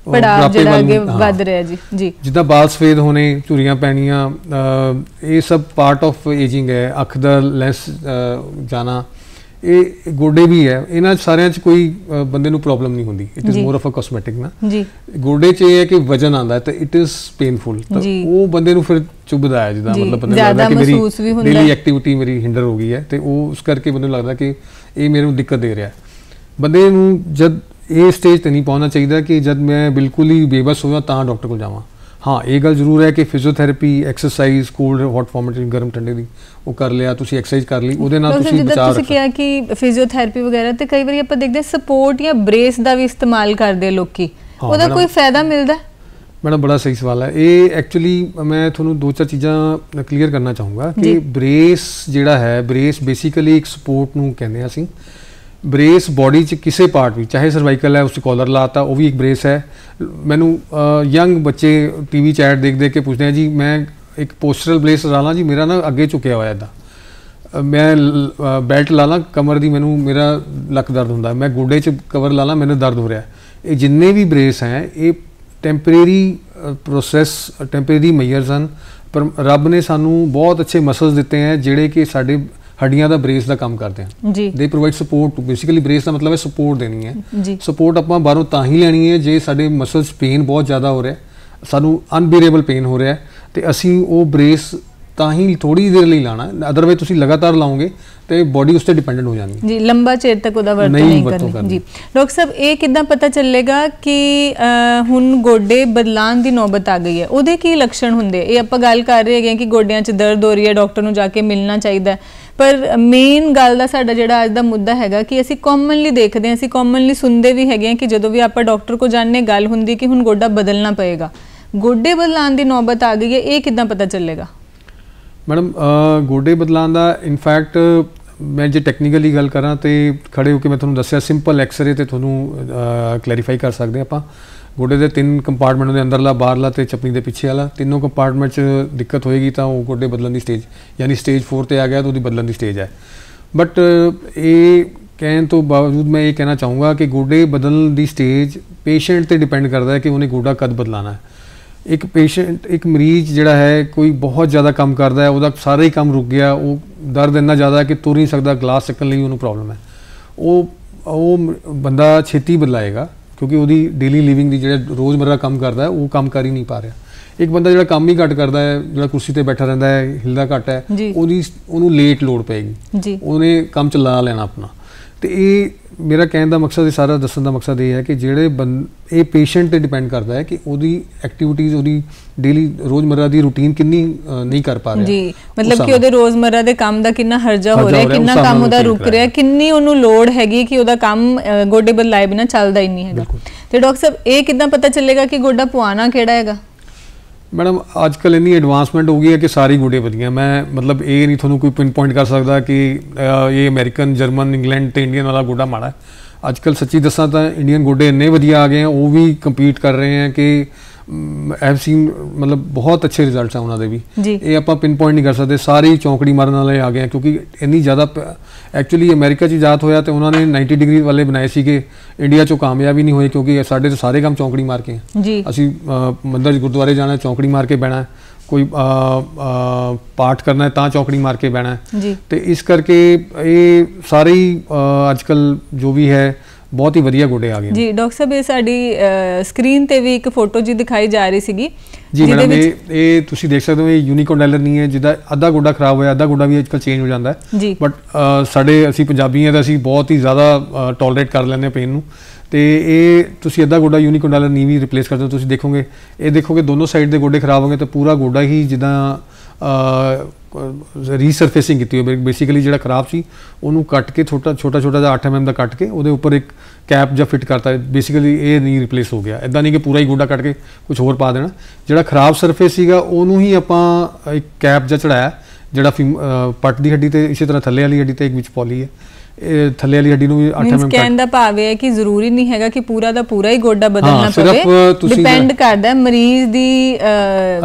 ਪੜਾਅ ਜਿਹੜਾ ਅੱਗੇ ਵੱਧ ਰਿਹਾ ਜੀ ਜੀ। ਜਿੱਦਾਂ ਬਾਲ ਸਫੇਦ ਹੋਣੇ, ਝੁਰੀਆਂ ਪੈਣੀਆਂ, ਇਹ ਸਭ ਪਾਰਟ ਆਫ ਏਜਿੰਗ ਹੈ। ਅੱਖ ਦਾ ਲੈਂਸ ਜਾਣਾ, ਇਹ ਗੋਡੇ ਵੀ ਹੈ, ਇਹਨਾਂ ਸਾਰਿਆਂ 'ਚ ਕੋਈ ਬੰਦੇ ਨੂੰ ਪ੍ਰੋਬਲਮ ਨਹੀਂ ਹੁੰਦੀ। It is more of a cosmetic ਨਾ ਜੀ। ਗੋਡੇ 'ਚ ਇਹ ਹੈ ਕਿ ਵਜਨ ਆਉਂਦਾ ਤਾਂ ਇਟ ਇਜ਼ ਪੇਨਫੁਲ, ਤਾਂ ਉਹ ਬੰਦੇ ਨੂੰ ਫਿਰ ਚੁਭਦਾ ਹੈ, ਜਿੱਦਾਂ ਮਤਲਬ ਬੰਦੇ ਨੂੰ ਲੱਗਦਾ ਕਿ ਮੇਰੀ ਡੇਲੀ ਐਕਟੀਵਿਟੀ ਮੇਰੀ ਹਿੰਡਰ ਹੋ ਗਈ ਹੈ ਤੇ ਉਹ ਉਸ ਕਰਕੇ ਬੰਦੇ ਨੂੰ ਲੱਗਦਾ ਕਿ ਇਹ ਮੈਨੂੰ ਦਿੱਕਤ ਦੇ ਰਿਹਾ। ਬੰਦੇ ਨੂੰ ਜਦ ਇਹ ਸਟੇਜ ਤੇ ਨਹੀਂ ਪਹੁੰਚਣਾ ਚਾਹੀਦਾ ਕਿ ਜਦ ਮੈਂ ਬਿਲਕੁਲ ਹੀ ਬੇਬਸ ਹੋਵਾਂ ਤਾਂ ਡਾਕਟਰ ਕੋਲ ਜਾਵਾਂ। हाँ, ये गल जरूर है कि physiotherapy, exercise, cold hot format, गर्म ठंडे की वो कर लिया, तुसी एक्सरसाइज कर ली, ਉਹਦੇ ਨਾਲ ਤੁਸੀਂ ਬਚਾਅ ਰੱਖੋ। ਕਿਹਾ ਕਿ ਫਿਜ਼ੀਓਥੈਰੇਪੀ ਵਗੈਰਾ ਤੇ ਕਈ ਵਾਰੀ ਆਪਾਂ ਦੇਖਦੇ ਸਪੋਰਟ ਜਾਂ ਬ੍ਰੇਸ ਦਾ ਵੀ ਇਸਤੇਮਾਲ ਕਰਦੇ ਲੋਕੀ, ਉਹਦਾ ਕੋਈ ਫਾਇਦਾ ਮਿਲਦਾ? ਮੈਡਮ ਬੜਾ ਸਹੀ ਸਵਾਲ ਹੈ ਇਹ। ਐਕਚੁਅਲੀ ਮੈਂ ਤੁਹਾਨੂੰ 2-4 ਚੀਜ਼ਾਂ ਕਲੀਅਰ ਕਰਨਾ ਚਾਹੂੰਗਾ ਕਿ ਬ੍ਰੇਸ ਜਿਹੜਾ ਹੈ, ਬ੍ਰੇਸ ਬੇਸਿਕਲੀ ਇੱਕ ਸਪੋਰਟ ਨੂੰ ਕਹਿੰਦੇ ਆ ਅਸੀਂ। ਬ੍ਰੇਸ ਬੋਡੀ 'ਚ ਕਿਸੇ ਪਾਰਟ ਵੀ, ਚਾਹੇ ਸਰਵਾਈਕਲ ਹੈ, ਉਸ ਕਾਲਰ ਲਾਤਾ, ਉਹ ਵੀ ਇੱਕ ਬ੍ਰੇਸ ਹੈ। ਮੈਨੂੰ ਯੰਗ ਬੱਚੇ ਟੀਵੀ 'ਚ ਐਡ ਦੇਖ ਕੇ ਪੁੱਛਦੇ ਆ ਜੀ ਮੈਂ ਇੱਕ ਪੋਸਚਰਲ ਬ੍ਰੇਸ ਲਾ ਲਾਂ ਜੀ, ਮੇਰਾ ਨਾ ਅੱਗੇ ਝੁਕਿਆ ਹੋਇਆ ਇੱਦਾਂ, ਮੈਂ ਬੈਲਟ ਲਾ ਲਾਂ ਕਮਰ ਦੀ, ਮੈਨੂੰ ਮੇਰਾ ਲੱਕ ਦਰਦ ਹੁੰਦਾ, ਮੈਂ ਗੋਡੇ 'ਚ ਕਵਰ ਲਾ ਲਾਂ, ਮੈਨੂੰ ਦਰਦ ਹੋ ਰਿਹਾ। ਇਹ ਜਿੰਨੇ ਵੀ ਬ੍ਰੇਸ ਹੈ ਇਹ ਟੈਂਪਰੇਰੀ ਪ੍ਰੋਸੈਸ, ਟੈਂਪਰੇਰੀ ਮੇਜਰਸ ਹਨ, ਪਰ ਰੱਬ ਨੇ ਸਾਨੂੰ ਬਹੁਤ ਅੱਛੇ ਮਸਲਸ ਦਿੱਤੇ ਹੈ ਜਿਹੜੇ ਕਿ ਸਾਡੇ ਹੱਡੀਆਂ ਦਾ ਬ੍ਰੇਸ ਦਾ ਕੰਮ ਕਰਦੇ ਹਨ ਜੀ। ਦੇ ਪ੍ਰੋਵਾਈਡ ਸਪੋਰਟ। ਬੇਸਿਕਲੀ ਬ੍ਰੇਸ ਦਾ ਮਤਲਬ ਹੈ ਸਪੋਰਟ ਦੇਣੀ ਹੈ ਜੀ। ਸਪੋਰਟ ਆਪਾਂ ਬਾਹਰੋਂ ਤਾਂ ਹੀ ਲੈਣੀ ਹੈ ਜੇ ਸਾਡੇ ਮਸਲਸ ਪੇਨ ਬਹੁਤ ਜ਼ਿਆਦਾ ਹੋ ਰਿਹਾ, ਸਾਨੂੰ ਅਨਬੀਅਰੇਬਲ ਪੇਨ ਹੋ ਰਿਹਾ, ਤੇ ਅਸੀਂ ਉਹ ਬ੍ਰੇਸ ਤਾਂ ਹੀ ਥੋੜੀ ਦੇਰ ਲਈ ਲਾਣਾ। ਅਦਰਵਾਈਜ਼ ਤੁਸੀਂ ਲਗਾਤਾਰ ਲਾਓਗੇ ਤੇ ਬੋਡੀ ਉਸ ਤੇ ਡਿਪੈਂਡੈਂਟ ਹੋ ਜਾਣੀ ਜੀ, ਲੰਬਾ ਚਿਰ ਤੱਕ ਉਹਦਾ ਵਰਤੋਂ ਨਹੀਂ ਕਰਨੀ ਜੀ। ਡਾਕਟਰ ਸਾਹਿਬ, ਇਹ ਕਿੱਦਾਂ ਪਤਾ ਚੱਲੇਗਾ ਕਿ ਹੁਣ ਗੋਡੇ ਬਦਲਾਉਣ ਦੀ ਨੌਬਤ ਆ ਗਈ ਹੈ? ਉਹਦੇ ਕੀ ਲੱਛਣ ਹੁੰਦੇ? ਇਹ ਆਪਾਂ ਗੱਲ ਕਰ ਰਹੇ ਹੈਗੇ ਕਿ ਗੋਡਿਆਂ 'ਚ ਦਰਦ ਹੋ ਰਹੀ ਹੈ, ਡਾਕਟਰ ਨੂੰ ਜਾ ਕੇ ਮਿਲਣਾ ਚਾਹੀਦਾ, ਪਰ ਮੇਨ ਗੱਲ ਦਾ ਸਾਡਾ ਜਿਹੜਾ ਅੱਜ ਦਾ ਮੁੱਦਾ ਹੈਗਾ ਕਿ ਅਸੀਂ ਕਾਮਨਲੀ ਦੇਖਦੇ ਹਾਂ, ਅਸੀਂ ਕਾਮਨਲੀ ਸੁਣਦੇ ਵੀ ਹੈਗੇ ਕਿ ਜਦੋਂ ਵੀ ਆਪਾਂ ਡਾਕਟਰ ਕੋਲ ਜਾਂਦੇ ਗੱਲ ਹੁੰਦੀ ਕਿ ਹੁਣ ਗੋਡਾ ਬਦਲਣਾ ਪਏਗਾ। ਗੋਡੇ ਬਦਲਾਉਣ ਦੀ ਨੌਬਤ ਆ ਗਈ ਹੈ, ਇਹ ਕਿੱਦਾਂ ਪਤਾ ਚੱਲੇਗਾ? ਮੈਡਮ ਗੋਡੇ ਬਦਲਾਉਣ ਦਾ ਇਨਫੈਕਟ ਮੈਂ ਜੇ ਟੈਕਨੀਕਲੀ ਗੱਲ ਕਰਾਂ ਤੇ ਖੜੇ ਹੋ ਕੇ ਮੈਂ ਤੁਹਾਨੂੰ ਦੱਸਿਆ ਸਿੰਪਲ ਐਕਸਰੇ ਤੇ ਤੁਹਾਨੂੰ ਕਲੈਰੀਫਾਈ ਕਰ ਸਕਦੇ ਆਪਾਂ। ਗੋਡੇ ਦੇ 3 ਕੰਪਾਰਟਮੈਂਟ ਦੇ ਅੰਦਰਲਾ, ਬਾਹਰਲਾ ਤੇ ਚਪਣੀ ਦੇ ਪਿੱਛੇ ਵਾਲਾ, ਤਿੰਨੋਂ ਕੰਪਾਰਟਮੈਂਟ 'ਚ ਦਿੱਕਤ ਹੋਏਗੀ ਤਾਂ ਉਹ ਗੋਡੇ ਬਦਲਣ ਦੀ ਸਟੇਜ, ਯਾਨੀ ਸਟੇਜ 4 ਤੇ ਆ ਗਿਆ ਤਾਂ ਉਹਦੀ ਬਦਲਣ ਦੀ ਸਟੇਜ ਹੈ। ਬਟ ਇਹ ਕਹਿਣ ਤੋਂ ਬਾਵਜੂਦ ਮੈਂ ਇਹ ਕਹਿਣਾ ਚਾਹੂੰਗਾ ਕਿ ਗੋਡੇ ਬਦਲਣ ਦੀ ਸਟੇਜ ਪੇਸ਼ੈਂਟ ਤੇ ਡਿਪੈਂਡ ਕਰਦਾ ਹੈ ਕਿ ਉਹਨੇ ਗੋਡਾ ਕਦ ਬਦਲਾਣਾ ਹੈ। ਇੱਕ ਪੇਸ਼ੈਂਟ, ਇੱਕ ਮਰੀਜ਼ ਜਿਹੜਾ ਹੈ, ਕੋਈ ਬਹੁਤ ਜ਼ਿਆਦਾ ਕੰਮ ਕਰਦਾ ਹੈ, ਉਹਦਾ ਸਾਰਾ ਹੀ ਕੰਮ ਰੁਕ ਗਿਆ, ਉਹ ਦਰਦ ਇੰਨਾ ਜ਼ਿਆਦਾ ਕਿ ਤੁਰ ਨਹੀਂ ਸਕਦਾ, ਗਲਾਸ ਚੱਕਣ ਲਈ ਉਹਨੂੰ ਪ੍ਰੋਬਲਮ ਹੈ, ਉਹ ਬੰਦਾ ਛੇਤੀ ਬਦਲਾਏਗਾ ਕਿਉਂਕਿ ਉਹਦੀ ਡੇਲੀ ਲਿਵਿੰਗ ਦੀ ਜਿਹੜਾ ਰੋਜ਼ਮर्रा ਕੰਮ ਕਰਦਾ ਹੈ ਉਹ ਕੰਮ ਕਰ ਹੀ ਨਹੀਂ ਪਾ ਰਿਹਾ। ਇੱਕ ਬੰਦਾ ਜਿਹੜਾ ਕੰਮ ਹੀ ਘੱਟ ਕਰਦਾ ਹੈ, ਜਿਹੜਾ ਕੁਰਸੀ ਤੇ ਬੈਠਾ ਰਹਿੰਦਾ ਹੈ, ਹਿਲਦਾ ਘੱਟ ਹੈ, ਉਹਨੂੰ ਲੇਟ ਲੋੜ ਪਏਗੀ, ਉਹਨੇ ਕੰਮ ਚਲਾ ਲੈਣਾ ਆਪਣਾ। ਤੇ ਇਹ ਮੇਰਾ ਕਹਿਣ ਦਾ ਮਕਸਦ, ਇਹ ਸਾਰਾ ਦੱਸਣ ਦਾ ਮਕਸਦ ਇਹ ਹੈ ਕਿ ਜਿਹੜੇ ਇਹ ਪੇਸ਼ੈਂਟ ਤੇ ਡਿਪੈਂਡ ਕਰਦਾ ਹੈ ਕਿ ਉਹਦੀ ਐਕਟੀਵਿਟੀਜ਼, ਉਹਦੀ ਡੇਲੀ ਰੋਜ਼ਮर्रा ਦੀ ਰੂਟੀਨ ਕਿੰਨੀ ਨਹੀਂ ਕਰ ਪਾ ਰਿਹਾ ਜੀ। ਮਤਲਬ ਕਿ ਉਹਦੇ ਰੋਜ਼ਮर्रा ਦੇ ਕੰਮ ਦਾ ਕਿੰਨਾ ਹਰਜਾ ਹੋ ਰਿਹਾ, ਕਿੰਨਾ ਕੰਮ ਉਹਦਾ ਰੁਕ ਰਿਹਾ, ਕਿੰਨੀ ਉਹਨੂੰ ਲੋੜ ਹੈਗੀ ਕਿ ਉਹਦਾ ਕੰਮ ਗੋਡੇ ਬਦਲਾਏ ਬਿਨਾਂ ਚੱਲਦਾ ਹੀ ਨਹੀਂ ਹੈਗਾ। ਤੇ ਡਾਕਟਰ ਸਾਹਿਬ, ਇਹ ਕਿੱਦਾਂ ਪਤਾ ਚੱਲੇਗਾ ਕਿ ਗੋਡਾ ਪਵਾਉਣਾ ਕਿਹੜਾ ਹੈਗਾ? ਮੈਡਮ ਅੱਜ ਕੱਲ੍ਹ ਇੰਨੀ ਐਡਵਾਂਸਮੈਂਟ ਹੋ ਗਈ ਹੈ ਕਿ ਸਾਰੀ ਗੋਡੇ ਵਧੀਆ। ਮੈਂ ਮਤਲਬ ਇਹ ਨਹੀਂ ਤੁਹਾਨੂੰ ਕੋਈ ਪਿਨ ਪੁਆਇੰਟ ਕਰ ਸਕਦਾ ਕਿ ਇਹ ਅਮਰੀਕਨ, ਜਰਮਨ, ਇੰਗਲੈਂਡ ਤੇ ਇੰਡੀਅਨ ਵਾਲਾ ਗੋਡਾ ਮਾੜਾ ਹੈ। ਅੱਜ ਕੱਲ੍ਹ ਸੱਚੀ ਦੱਸਾਂ ਤਾਂ ਇੰਡੀਅਨ ਗੋਡੇ ਇੰਨੇ ਵਧੀਆ ਆ ਗਏ ਆ, ਉਹ ਵੀ ਕੰਪੀਟ ਕਰ ਰਹੇ ਆ ਕਿ ਆਈ ਹੈਵ ਸੀਨ, ਮਤਲਬ ਬਹੁਤ ਅੱਛੇ ਰਿਜ਼ਲਟਸ ਆ ਉਹਨਾਂ ਦੇ ਵੀ। ਇਹ ਆਪਾਂ ਪਿਨ ਪੁਆਇੰਟ ਨਹੀਂ ਕਰ ਸਕਦੇ, ਸਾਰੇ ਚੌਂਕੜੀ ਮਾਰਨ ਵਾਲੇ ਆ ਗਏ ਆ ਕਿਉਂਕਿ ਇੰਨੀ ਜ਼ਿਆਦਾ। ਐਕਚੁਅਲੀ ਅਮਰੀਕਾ 'ਚ ਇਜਾਦ ਹੋਇਆ ਤੇ ਉਹਨਾਂ ਨੇ 90 ਡਿਗਰੀ ਵਾਲੇ ਬਣਾਏ ਸੀਗੇ, ਇੰਡੀਆ 'ਚੋਂ ਕਾਮਯਾਬ ਹੀ ਨਹੀਂ ਹੋਏ ਕਿਉਂਕਿ ਸਾਡੇ ਤਾਂ ਸਾਰੇ ਕੰਮ ਚੌਂਕੜੀ ਮਾਰ ਕੇ ਜੀ। ਅਸੀਂ ਮੰਦਰ 'ਚ ਗੁਰਦੁਆਰੇ ਜਾਣਾ, ਚੌਂਕੜੀ ਮਾਰ ਕੇ ਬਹਿਣਾ, ਕੋਈ ਪਾਠ ਕਰਨਾ ਹੈ ਤਾਂ ਚੌਂਕੜੀ ਮਾਰ ਕੇ ਬਹਿਣਾ। ਤੇ ਇਸ ਕਰਕੇ ਇਹ ਸਾਰੇ ਹੀ ਅੱਜ ਕੱਲ੍ਹ ਜੋ ਵੀ ਹੈ ਬਹੁਤ ਹੀ ਵਧੀਆ ਗੋਡੇ ਆ ਗਏ ਜੀ। ਡਾਕਟਰ ਸਾਹਿਬ ਇਹ ਸਾਡੀ ਸਕਰੀਨ ਤੇ ਵੀ ਇੱਕ ਫੋਟੋ ਜੀ ਦਿਖਾਈ ਜਾ ਰਹੀ ਸੀਗੀ ਜੀ ਮੈਡਮ, ਇਹ ਤੁਸੀਂ ਦੇਖ ਸਕਦੇ ਹੋ, ਇਹ ਯੂਨੀਕੋਂਡਾਈਲਰ ਨਹੀਂ ਹੈ ਜਿਹਦਾ ਅੱਧਾ ਗੋਡਾ ਖਰਾਬ ਹੋਇਆ, ਅੱਧਾ ਗੋਡਾ ਵੀ ਅੱਜਕੱਲ ਚੇਂਜ ਹੋ ਜਾਂਦਾ ਹੈ ਜੀ। ਬਟ ਅਸੀਂ ਪੰਜਾਬੀ ਹਾਂ ਤਾਂ ਅਸੀਂ ਬਹੁਤ ਹੀ ਜ਼ਿਆਦਾ ਟੋਲਰੇਟ ਕਰ ਲੈਂਦੇ ਹਾਂ ਪੇਨ ਨੂੰ, ਤੇ ਇਹ ਤੁਸੀਂ ਅੱਧਾ ਗੋਡਾ ਯੂਨੀਕੋਂਡਾਈਲਰ ਨਹੀਂ ਵੀ ਰਿਪਲੇਸ ਕਰਦੇ ਹੋ, ਤੁਸੀਂ ਦੇਖੋਗੇ ਦੋਨੋਂ ਸਾਈਡ ਦੇ ਗੋਡੇ ਖਰਾਬ ਹੋਣਗੇ ਤਾਂ ਪੂਰਾ ਗੋਡਾ ਹੀ ਜਿੱਦਾਂ ਰੀਸਰਫੇਸਿੰਗ ਕੀਤੀ ਹੋਈ, ਬੇਸਿਕਲੀ ਜਿਹੜਾ ਖਰਾਬ ਸੀ ਉਹਨੂੰ ਕੱਟ ਕੇ ਛੋਟਾ ਜਿਹਾ 8 mm ਦਾ ਕੱਟ ਕੇ ਉਹਦੇ ਉੱਪਰ ਇੱਕ ਕੈਪ ਜਾਂ ਫਿੱਟ ਕਰਤਾ। ਬੇਸਿਕਲੀ ਇਹ ਨਹੀਂ ਰਿਪਲੇਸ ਹੋ ਗਿਆ, ਇੱਦਾਂ ਨਹੀਂ ਕਿ ਪੂਰਾ ਹੀ ਗੋਡਾ ਕੱਟ ਕੇ ਕੁਝ ਹੋਰ ਪਾ ਦੇਣਾ। ਜਿਹੜਾ ਖਰਾਬ ਸਰਫੇਸ ਸੀਗਾ ਉਹਨੂੰ ਹੀ ਆਪਾਂ ਇੱਕ ਕੈਪ ਜਿਹਾ ਚੜਾਇਆ, ਜਿਹੜਾ ਪੱਟ ਦੀ ਹੱਡੀ ਤੇ ਇਸੇ ਤਰ੍ਹਾਂ ਥੱਲੇ ਵਾਲੀ ਹੱਡੀ ਤੇ ਇੱਕ ਵਿੱਚ ਪੌਲੀ ਹੈ, ਇਹ ਥੱਲੇ ਵਾਲੀ ਹੱਡੀ ਨੂੰ ਵੀ 8 mm ਕਹਿਣ ਦਾ ਭਾਵ ਹੈ ਕਿ ਜ਼ਰੂਰੀ ਨਹੀਂ ਹੈਗਾ ਕਿ ਪੂਰਾ ਦਾ ਪੂਰਾ ਹੀ ਗੋਡਾ ਬਦਲਣਾ ਪਵੇ, ਡਿਪੈਂਡ ਕਰਦਾ ਮਰੀਜ਼ ਦੀ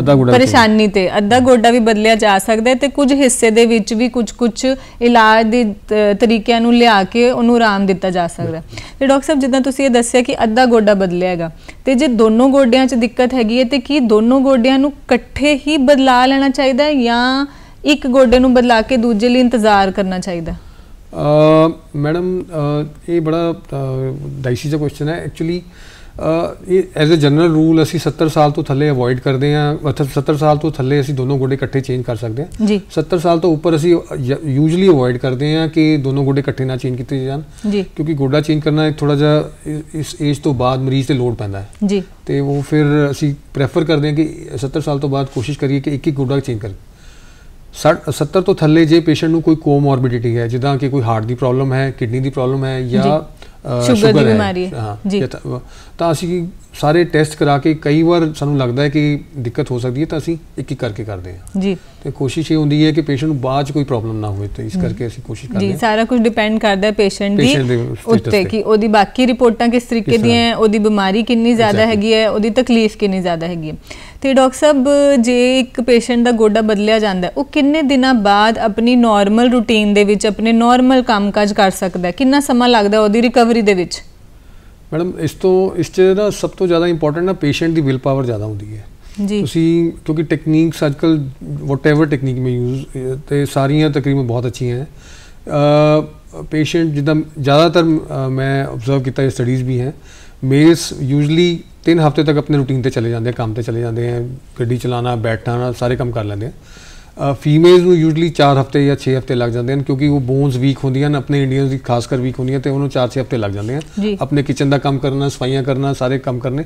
ਪਰੇਸ਼ਾਨੀ ਤੇ। ਅੱਧਾ ਗੋਡਾ ਵੀ ਬਦਲਿਆ ਜਾ ਸਕਦਾ ਹੈ ਤੇ ਕੁਝ ਹਿੱਸੇ ਦੇ ਵਿੱਚ ਵੀ ਕੁਝ ਇਲਾਜ ਦੇ ਤਰੀਕਿਆਂ ਨੂੰ ਲਿਆ ਕੇ ਉਹਨੂੰ ਆਰਾਮ ਦਿੱਤਾ ਜਾ ਸਕਦਾ। ਤੇ ਡਾਕਟਰ ਸਾਹਿਬ ਜਿੱਦਾਂ ਤੁਸੀਂ ਇਹ ਦੱਸਿਆ ਕਿ ਅੱਧਾ ਗੋਡਾ ਬਦਲਿਆ ਹੈਗਾ, ਤੇ ਜੇ ਦੋਨੋਂ ਗੋਡਿਆਂ 'ਚ ਦਿੱਕਤ ਹੈਗੀ ਹੈ ਤੇ ਕੀ ਦੋਨੋਂ ਗੋਡਿਆਂ ਨੂੰ ਇਕੱਠੇ ਹੀ ਬਦਲਾ ਲੈਣਾ ਚਾਹੀਦਾ ਹੈ ਜਾਂ ਇੱਕ ਗੋਡੇ ਨੂੰ ਬਦਲਾ ਕੇ ਦੂਜੇ ਲਈ ਇੰਤਜ਼ਾਰ ਕਰਨਾ ਚਾਹੀਦਾ? ਮੈਡਮ ਇਹ ਬੜਾ ਡਾਈਸੀ ਜਿਹਾ ਕੁਐਸਚਨ ਹੈ ਐਕਚੁਅਲੀ। ਇਹ ਐਜ਼ ਅ ਜਨਰਲ ਰੂਲ ਅਸੀਂ 70 ਸਾਲ ਤੋਂ ਥੱਲੇ ਅਵੋਇਡ ਕਰਦੇ ਹਾਂ, ਮਤਲਬ 70 ਸਾਲ ਤੋਂ ਥੱਲੇ ਅਸੀਂ ਦੋਨੋਂ ਗੋਡੇ ਇਕੱਠੇ ਚੇਂਜ ਕਰ ਸਕਦੇ ਹਾਂ ਜੀ। 70 ਸਾਲ ਤੋਂ ਉੱਪਰ ਅਸੀਂ ਯੂਜੂਲੀ ਅਵੋਇਡ ਕਰਦੇ ਹਾਂ ਕਿ ਦੋਨੋਂ ਗੋਡੇ ਇਕੱਠੇ ਨਾ ਚੇਂਜ ਕੀਤੇ ਜਾਣ ਜੀ, ਕਿਉਂਕਿ ਗੋਡਾ ਚੇਂਜ ਕਰਨਾ ਥੋੜਾ ਜਿਹਾ ਇਸ ਏਜ ਤੋਂ ਬਾਅਦ ਮਰੀਜ਼ ਤੇ ਲੋਡ ਪੈਂਦਾ ਹੈ ਜੀ, ਤੇ ਉਹ ਫਿਰ ਅਸੀਂ ਪ੍ਰੈਫਰ ਕਰਦੇ ਹਾਂ ਕਿ 70 ਸਾਲ ਤੋਂ ਬਾਅਦ ਕੋਸ਼ਿਸ਼ ਕਰੀਏ ਕਿ ਇੱਕ ਗੋਡਾ ਚੇਂਜ ਕਰੀਏ। 70 ਤੋਂ ਥੱਲੇ ਜੇ ਪੇਸ਼ੈਂਟ ਨੂੰ ਕੋਈ ਕੋਮੋਰਬਿਡਿਟੀ ਹੈ, ਜਿੱਦਾਂ ਕਿ ਕੋਈ ਹਾਰਟ ਦੀ ਪ੍ਰੋਬਲਮ ਹੈ, ਕਿਡਨੀ ਦੀ ਪ੍ਰੋਬਲਮ ਹੈ ਜਾਂ ਸ਼ੂਗਰ ਦੀ ਬਿਮਾਰੀ ਹੈ ਜੀ, ਤਾਂ ਅਸੀਂ ਸਾਰੇ ਟੈਸਟ ਕਰਾ ਕੇ, ਕਈ ਵਾਰ ਸਾਨੂੰ ਲੱਗਦਾ ਹੈ ਕਿ ਦਿੱਕਤ ਹੋ ਸਕਦੀ ਹੈ ਤਾਂ ਅਸੀਂ ਇੱਕ ਕਰਕੇ ਕਰਦੇ ਹਾਂ ਜੀ, ਤੇ ਕੋਸ਼ਿਸ਼ ਇਹ ਹੁੰਦੀ ਹੈ ਕਿ ਪੇਸ਼ੈਂਟ ਨੂੰ ਬਾਅਦ 'ਚ ਕੋਈ ਪ੍ਰੋਬਲਮ ਨਾ ਹੋਵੇ, ਤੇ ਇਸ ਕਰਕੇ ਅਸੀਂ ਕੋਸ਼ਿਸ਼ ਕਰਦੇ ਹਾਂ ਜੀ। ਸਾਰਾ ਕੁਝ ਡਿਪੈਂਡ ਕਰਦਾ ਹੈ ਪੇਸ਼ੈਂਟ ਦੀ ਉੱਤੇ ਕਿ ਉਹਦੀ ਬਾਕੀ ਰਿਪੋਰਟਾਂ ਕਿਸ ਤਰੀਕੇ ਦੀਆਂ ਹੈ, ਉਹਦੀ ਬਿਮਾਰੀ ਕਿੰਨੀ ਜ਼ਿਆਦਾ ਹੈਗੀ ਹੈ, ਉਹਦੀ ਤਕਲੀਫ ਕਿੰਨੀ ਜ਼ਿਆਦਾ ਹੈਗੀ ਹੈ। ਤੇ ਡਾਕਟਰ ਸਾਹਿਬ ਜੇ ਇੱਕ ਪੇਸ਼ੈਂਟ ਦਾ ਗੋਡਾ ਬਦਲਿਆ ਜਾਂਦਾ ਉਹ ਕਿੰਨੇ ਦਿਨਾਂ ਬਾਅਦ ਆਪਣੀ ਨਾਰਮਲ ਰੂਟੀਨ ਦੇ ਵਿੱਚ ਆਪਣੇ ਨਾਰਮਲ ਕੰਮਕਾਜ ਕਰ ਸਕਦਾ, ਕਿੰਨਾ ਸਮਾਂ ਲੱਗਦਾ ਉਹਦੀ ਰਿਕਵਰੀ ਦੇ ਵਿੱਚ? ਮੈਡਮ ਇਸ 'ਚ ਨਾ ਸਭ ਤੋਂ ਜ਼ਿਆਦਾ ਇੰਪੋਰਟੈਂਟ ਨਾ ਪੇਸ਼ੈਂਟ ਦੀ ਵਿਲ ਪਾਵਰ ਜ਼ਿਆਦਾ ਹੁੰਦੀ ਹੈ ਜੀ। ਤੁਸੀਂ ਕਿਉਂਕਿ ਟੈਕਨੀਕਸ ਅੱਜਕੱਲ ਵਟਐਵਰ ਟੈਕਨੀਕ ਮੈਂ ਯੂਜ਼ ਤੇ ਸਾਰੀਆਂ ਤਕਰੀਬਨ ਬਹੁਤ ਅੱਛੀਆਂ ਹੈ। ਪੇਸ਼ੈਂਟ ਜਿੱਦਾਂ ਜ਼ਿਆਦਾਤਰ ਮੈਂ ਓਬਜ਼ਰਵ ਕੀਤਾ, ਸਟੱਡੀਜ਼ ਵੀ ਹੈ, ਮੇਲਸ ਯੂਜਲੀ 3 ਹਫ਼ਤੇ ਤੱਕ ਆਪਣੇ ਰੂਟੀਨ ਤੇ ਚਲੇ ਜਾਂਦੇ हैं, ਕੰਮ ਤੇ ਚਲੇ ਜਾਂਦੇ हैं, ਗੱਡੀ ਚਲਾਉਣਾ, ਬੈਠਣਾ, ਸਾਰੇ ਕੰਮ ਕਰ ਲੈਂਦੇ हैं। ਫੀਮੇਲਸ ਨੂੰ ਯੂਜਲੀ 4 ਹਫ਼ਤੇ ਜਾਂ 6 ਹਫ਼ਤੇ ਲੱਗ ਜਾਂਦੇ ਹਨ, ਕਿਉਂਕਿ ਉਹ ਬੋਨਸ ਵੀਕ ਹੁੰਦੀਆਂ ਹਨ, ਆਪਣੇ ਇੰਡੀਅਨਸ ਦੀ ਖਾਸ ਕਰ ਵੀਕ ਹੁੰਦੀਆਂ, ਤੇ ਉਹਨੂੰ 4-6 ਹਫ਼ਤੇ ਲੱਗ ਜਾਂਦੇ ਹਨ ਆਪਣੇ ਕਿਚਨ ਦਾ ਕੰਮ ਕਰਨਾ, ਸਫਾਈਆਂ ਕਰਨਾ, ਸਾਰੇ ਕੰਮ ਕਰਨੇ।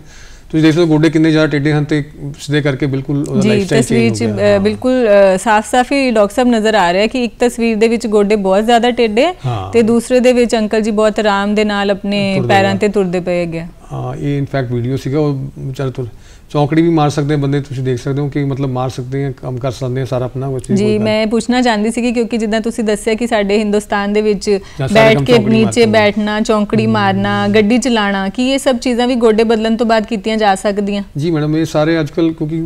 ਤੁਸੀਂ ਦੇਖ ਸਕਦੇ ਹੋ ਗੋਡੇ ਕਿੰਨੇ ਜ਼ਿਆਦਾ ਟੇਢੇ ਹਨ ਤੇ ਸਿੱਧੇ ਕਰਕੇ ਬਿਲਕੁਲ ਉਹਦਾ ਲਾਈਫਸਟਾਈਲ ਚੇਂਜ ਹੋ ਗਿਆ। ਬਿਲਕੁਲ ਸਾਫ਼-ਸਾਫ਼ ਹੀ ਡਾਕਟਰ ਸਾਹਿਬ ਨਜ਼ਰ ਆ ਰਿਹਾ ਕਿ ਇੱਕ ਤਸਵੀਰ ਦੇ ਵਿੱਚ ਗੋਡੇ ਬਹੁਤ ਜ਼ਿਆਦਾ ਟੇਢੇ ਤੇ ਦੂਸਰੇ ਦੇ ਵਿੱਚ ਅੰਕਲ ਜੀ ਬਹੁਤ ਆਰਾਮ ਦੇ ਨਾਲ ਆਪਣੇ ਪੈਰਾਂ ਤੇ ਤੁਰਦੇ ਪਏ ਹੈਗੇ। ਹਾਂ, ਇਹ ਇਨਫੈਕਟ ਵੀਡੀਓ ਸੀਗਾ, ਉਹ ਵਿਚਾਰਾ ਚੌਂਕੜੀ ਵੀ ਮਾਰ ਸਕਦੇ ਬੰਦੇ, ਤੁਸੀਂ ਦੇਖ ਸਕਦੇ ਹੋ ਕਿ ਮਤਲਬ ਮਾਰ ਸਕਦੇ ਆ, ਕੰਮ ਕਰ ਸਕਦੇ ਆ ਸਾਰਾ ਆਪਣਾ ਜੀ। ਮੈਂ ਪੁੱਛਣਾ ਚਾਹੁੰਦੀ ਸੀ ਕਿਉਂਕਿ ਜਿੱਦਾਂ ਤੁਸੀਂ ਦੱਸਿਆ ਕਿ ਸਾਡੇ ਹਿੰਦੁਸਤਾਨ ਦੇ ਵਿੱਚ ਬੈਠ ਕੇ ਨੀਚੇ ਬੈਠਣਾ, ਚੌਂਕੜੀ ਮਾਰਨਾ, ਗੱਡੀ ਚਲਾਉਣਾ, ਕੀ ਇਹ ਸਭ ਚੀਜ਼ਾਂ ਵੀ ਗੋਡੇ ਬਦਲਣ ਤੋਂ ਬਾਅਦ ਕੀਤੀਆਂ ਜਾ ਸਕਦੀਆਂ? ਜੀ ਮੈਡਮ, ਇਹ ਸਾਰੇ ਅੱਜਕੱਲ ਕਿਉਂਕਿ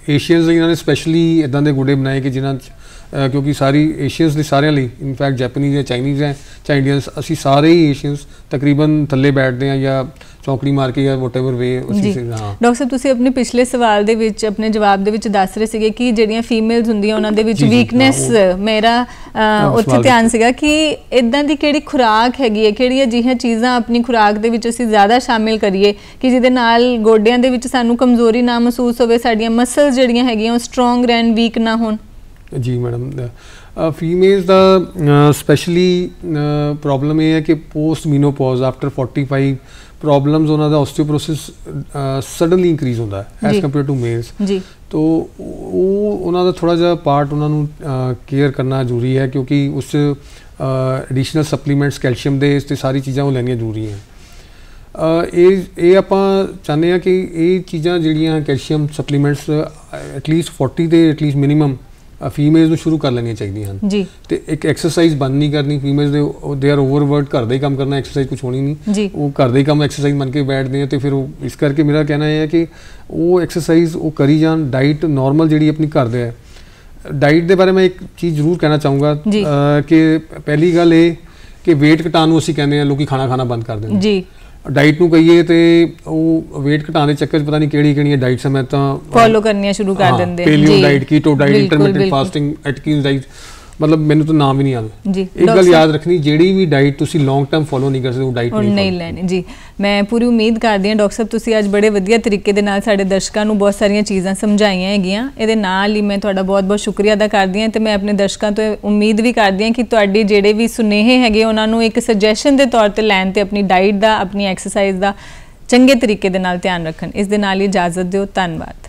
ਏਸ਼ੀਅਨਸ ਇਹਨਾਂ ਨੇ ਸਪੈਸ਼ਲੀ ਇਦਾਂ ਦੇ ਗੋਡੇ ਬਣਾਏ ਕਿ ਜਿਨ੍ਹਾਂ 'ਚ ਕਿਉਂਕਿ ਸਾਰੀ ਏਸ਼ੀਅਨਸ ਦੇ ਸਾਰਿਆਂ ਲਈ, ਇਨਫੈਕਟ ਜੈਪਨੀਜ਼ ਜਾਂ ਚਾਈਨੀਜ਼ ਹੈ ਚਾਹੇ ਇੰਡੀਅਨਸ, ਅਸੀਂ ਸਾਰੇ ਹੀ ਏਸ਼ੀਅਨਸ ਤਕਰੀਬਨ ਥੱਲੇ ਬੈਠਦੇ ਹਾਂ ਜਾਂ ਚੌਂਕੜੀ ਮਾਰ ਕੇ ਜਾਂ ਵਟਐਵਰ ਵੇ। ਡਾਕਟਰ ਸਾਹਿਬ ਤੁਸੀਂ ਆਪਣੇ ਪਿਛਲੇ ਸਵਾਲ ਦੇ ਵਿੱਚ, ਆਪਣੇ ਜਵਾਬ ਦੇ ਵਿੱਚ ਦੱਸ ਰਹੇ ਸੀਗੇ ਕਿ ਜਿਹੜੀਆਂ ਫੀਮੇਲਸ ਹੁੰਦੀਆਂ ਉਹਨਾਂ ਦੇ ਵਿੱਚ ਵੀਕਨੈਸ, ਮੇਰਾ ਉੱਥੇ ਧਿਆਨ ਸੀਗਾ ਕਿ ਇਦਾਂ ਦੀ ਕਿਹੜੀ ਖੁਰਾਕ ਹੈਗੀ ਹੈ, ਕਿਹੜੀਆਂ ਅਜਿਹੀਆਂ ਚੀਜ਼ਾਂ ਆਪਣੀ ਖੁਰਾਕ ਦੇ ਵਿੱਚ ਅਸੀਂ ਜ਼ਿਆਦਾ ਸ਼ਾਮਿਲ ਕਰੀਏ ਕਿ ਜਿਹਦੇ ਨਾਲ ਗੋਡਿਆਂ ਦੇ ਵਿੱਚ ਸਾਨੂੰ ਕਮਜ਼ੋਰੀ ਨਾ ਮਹਿਸੂਸ ਹੋਵੇ, ਸਾਡੀਆਂ ਮਸਲਸ ਜਿਹੜੀਆਂ ਹੈਗੀਆਂ ਉਹ ਸਟਰੋਂਗ ਰਹਿਣ, ਵੀਕ ਨਾ ਹੋਣ? ਜੀ ਮੈਡਮ, ਫੀਮੇਲਸ ਦਾ ਸਪੈਸ਼ਲੀ ਪ੍ਰੋਬਲਮ ਇਹ ਹੈ ਕਿ ਪੋਸਟ ਮੀਨੋਪੌਜ਼ ਆਫਟਰ 45 ਪ੍ਰੋਬਲਮਸ ਉਹਨਾਂ ਦਾ ਆਸਟੀਓਪੋਰੋਸਿਸ ਸਡਨਲੀ ਇੰਕਰੀਜ਼ ਹੁੰਦਾ ਹੈ ਐਜ਼ ਕੰਪੇਅਰ ਟੂ ਮੇਲਸ ਜੀ। ਤੋ ਉਹ ਉਹਨਾਂ ਦਾ ਥੋੜਾ ਜਿਹਾ ਪਾਰਟ ਉਹਨਾਂ ਨੂੰ ਕੇਅਰ ਕਰਨਾ ਜ਼ਰੂਰੀ ਹੈ, ਕਿਉਂਕਿ ਉਸ ਐਡੀਸ਼ਨਲ ਸਪਲੀਮੈਂਟਸ, ਕੈਲਸ਼ੀਅਮ ਦੇ ਤੇ ਸਾਰੀ ਚੀਜ਼ਾਂ ਉਹ ਲੈਣੀਆਂ ਜ਼ਰੂਰੀ ਹੈ। ਇਹ ਆਪਾਂ ਚਾਹੁੰਦੇ ਹਾਂ ਕਿ ਇਹ ਚੀਜ਼ਾਂ ਜਿਹੜੀਆਂ ਕੈਲਸ਼ੀਅਮ ਸਪਲੀਮੈਂਟਸ ਐਟਲੀਸਟ 40 ਦੇ ਐਟਲੀਸਟ ਮਿਨੀਮਮ ਫੀਮੇਲਸ ਨੂੰ ਸ਼ੁਰੂ ਕਰ ਲੈਣੀਆਂ ਚਾਹੀਦੀਆਂ ਹਨ ਜੀ। ਤੇ ਇੱਕ ਐਕਸਰਸਾਈਜ਼ ਬੰਦ ਨਹੀਂ ਕਰਨੀ ਫੀਮੇਲਸ ਦੇ ਆਰ ਓਵਰਵਰਕ, ਘਰ ਦਾ ਹੀ ਕੰਮ ਕਰਨਾ, ਐਕਸਰਸਾਈਜ਼ ਕੁਝ ਹੋਣੀ ਨਹੀਂ, ਉਹ ਘਰ ਦਾ ਹੀ ਕੰਮ ਐਕਸਰਸਾਈਜ਼ ਮੰਨ ਕੇ ਬੈਠਦੇ ਆ, ਤੇ ਫਿਰ ਉਹ ਇਸ ਕਰਕੇ ਮੇਰਾ ਕਹਿਣਾ ਇਹ ਹੈ ਕਿ ਉਹ ਐਕਸਰਸਾਈਜ਼ ਉਹ ਕਰੀ ਜਾਣ। ਡਾਈਟ ਨਾਰਮਲ ਜਿਹੜੀ ਆਪਣੀ ਘਰ ਦੇ ਹੈ, ਡਾਈਟ ਦੇ ਬਾਰੇ ਮੈਂ ਇੱਕ ਚੀਜ਼ ਜ਼ਰੂਰ ਕਹਿਣਾ ਚਾਹੂੰਗਾ ਕਿ ਪਹਿਲੀ ਗੱਲ ਇਹ ਕਿ ਵੇਟ ਘਟਾਉਣ ਨੂੰ ਅਸੀਂ ਕਹਿੰਦੇ ਹਾਂ ਲੋਕੀ ਖਾਣਾ ਬੰਦ ਕਰ ਦਿੰਦੇ ਜੀ। ਡਾਈਟ ਨੂੰ ਕਹੀਏ ਤੇ ਉਹ ਵੇਟ ਘਟਾਉਣ ਦੇ ਚੱਕਰ 'ਚ ਪਤਾ ਨਹੀਂ ਕਿਹੜੀਆਂ ਡਾਈਟਸ ਮੈਂ ਤਾਂ ਫੋਲੋ ਕਰਨੀਆਂ ਸ਼ੁਰੂ ਕਰ ਦਿੰਦੇ paleo diet, keto diet, intermittent fasting, Atkins diet, मतलब मैंने तो नाम ही नहीं याद जी। एक गल याद रखनी, ਜਿਹੜੀ ਵੀ ਡਾਈਟ ਤੁਸੀਂ ਲੌਂਗ ਟਰਮ ਫੋਲੋ ਨਹੀਂ ਕਰ ਸਕਦੇ ਉਹ ਡਾਈਟ ਨਹੀਂ ਲੈਣੀ ਜੀ। ਮੈਂ ਪੂਰੀ ਉਮੀਦ ਕਰਦੀ ਹਾਂ ਡਾਕਟਰ ਸਾਹਿਬ ਤੁਸੀਂ ਅੱਜ ਬੜੇ ਵਧੀਆ ਤਰੀਕੇ ਦੇ ਨਾਲ ਸਾਡੇ ਦਰਸ਼ਕਾਂ ਨੂੰ ਬਹੁਤ ਸਾਰੀਆਂ ਚੀਜ਼ਾਂ ਸਮਝਾਈਆਂ ਹੈਗੀਆਂ। ਇਹਦੇ ਨਾਲ ਹੀ ਮੈਂ ਤੁਹਾਡਾ ਬਹੁਤ ਬਹੁਤ ਸ਼ੁਕਰੀਆ ਅਦਾ ਕਰਦੀ ਹਾਂ ਤੇ ਮੈਂ ਆਪਣੇ ਦਰਸ਼ਕਾਂ ਤੋਂ ਉਮੀਦ ਵੀ ਕਰਦੀ ਹਾਂ ਕਿ ਤੁਹਾਡੇ ਜਿਹੜੇ ਵੀ ਸੁਨੇਹੇ ਹੈਗੇ ਉਹਨਾਂ ਨੂੰ ਇੱਕ ਸੁਜੈਸ਼ਨ ਦੇ ਤੌਰ ਤੇ ਲੈਣ ਤੇ ਆਪਣੀ ਡਾਈਟ ਦਾ, ਆਪਣੀ ਐਕਸਰਸਾਈਜ਼ ਦਾ ਚੰਗੇ ਤਰੀਕੇ ਦੇ ਨਾਲ ਧਿਆਨ ਰੱਖਣ। ਇਸ ਦੇ ਨਾਲ ਹੀ ਇਜਾਜ਼ਤ ਦਿਓ। ਧੰਨਵਾਦ।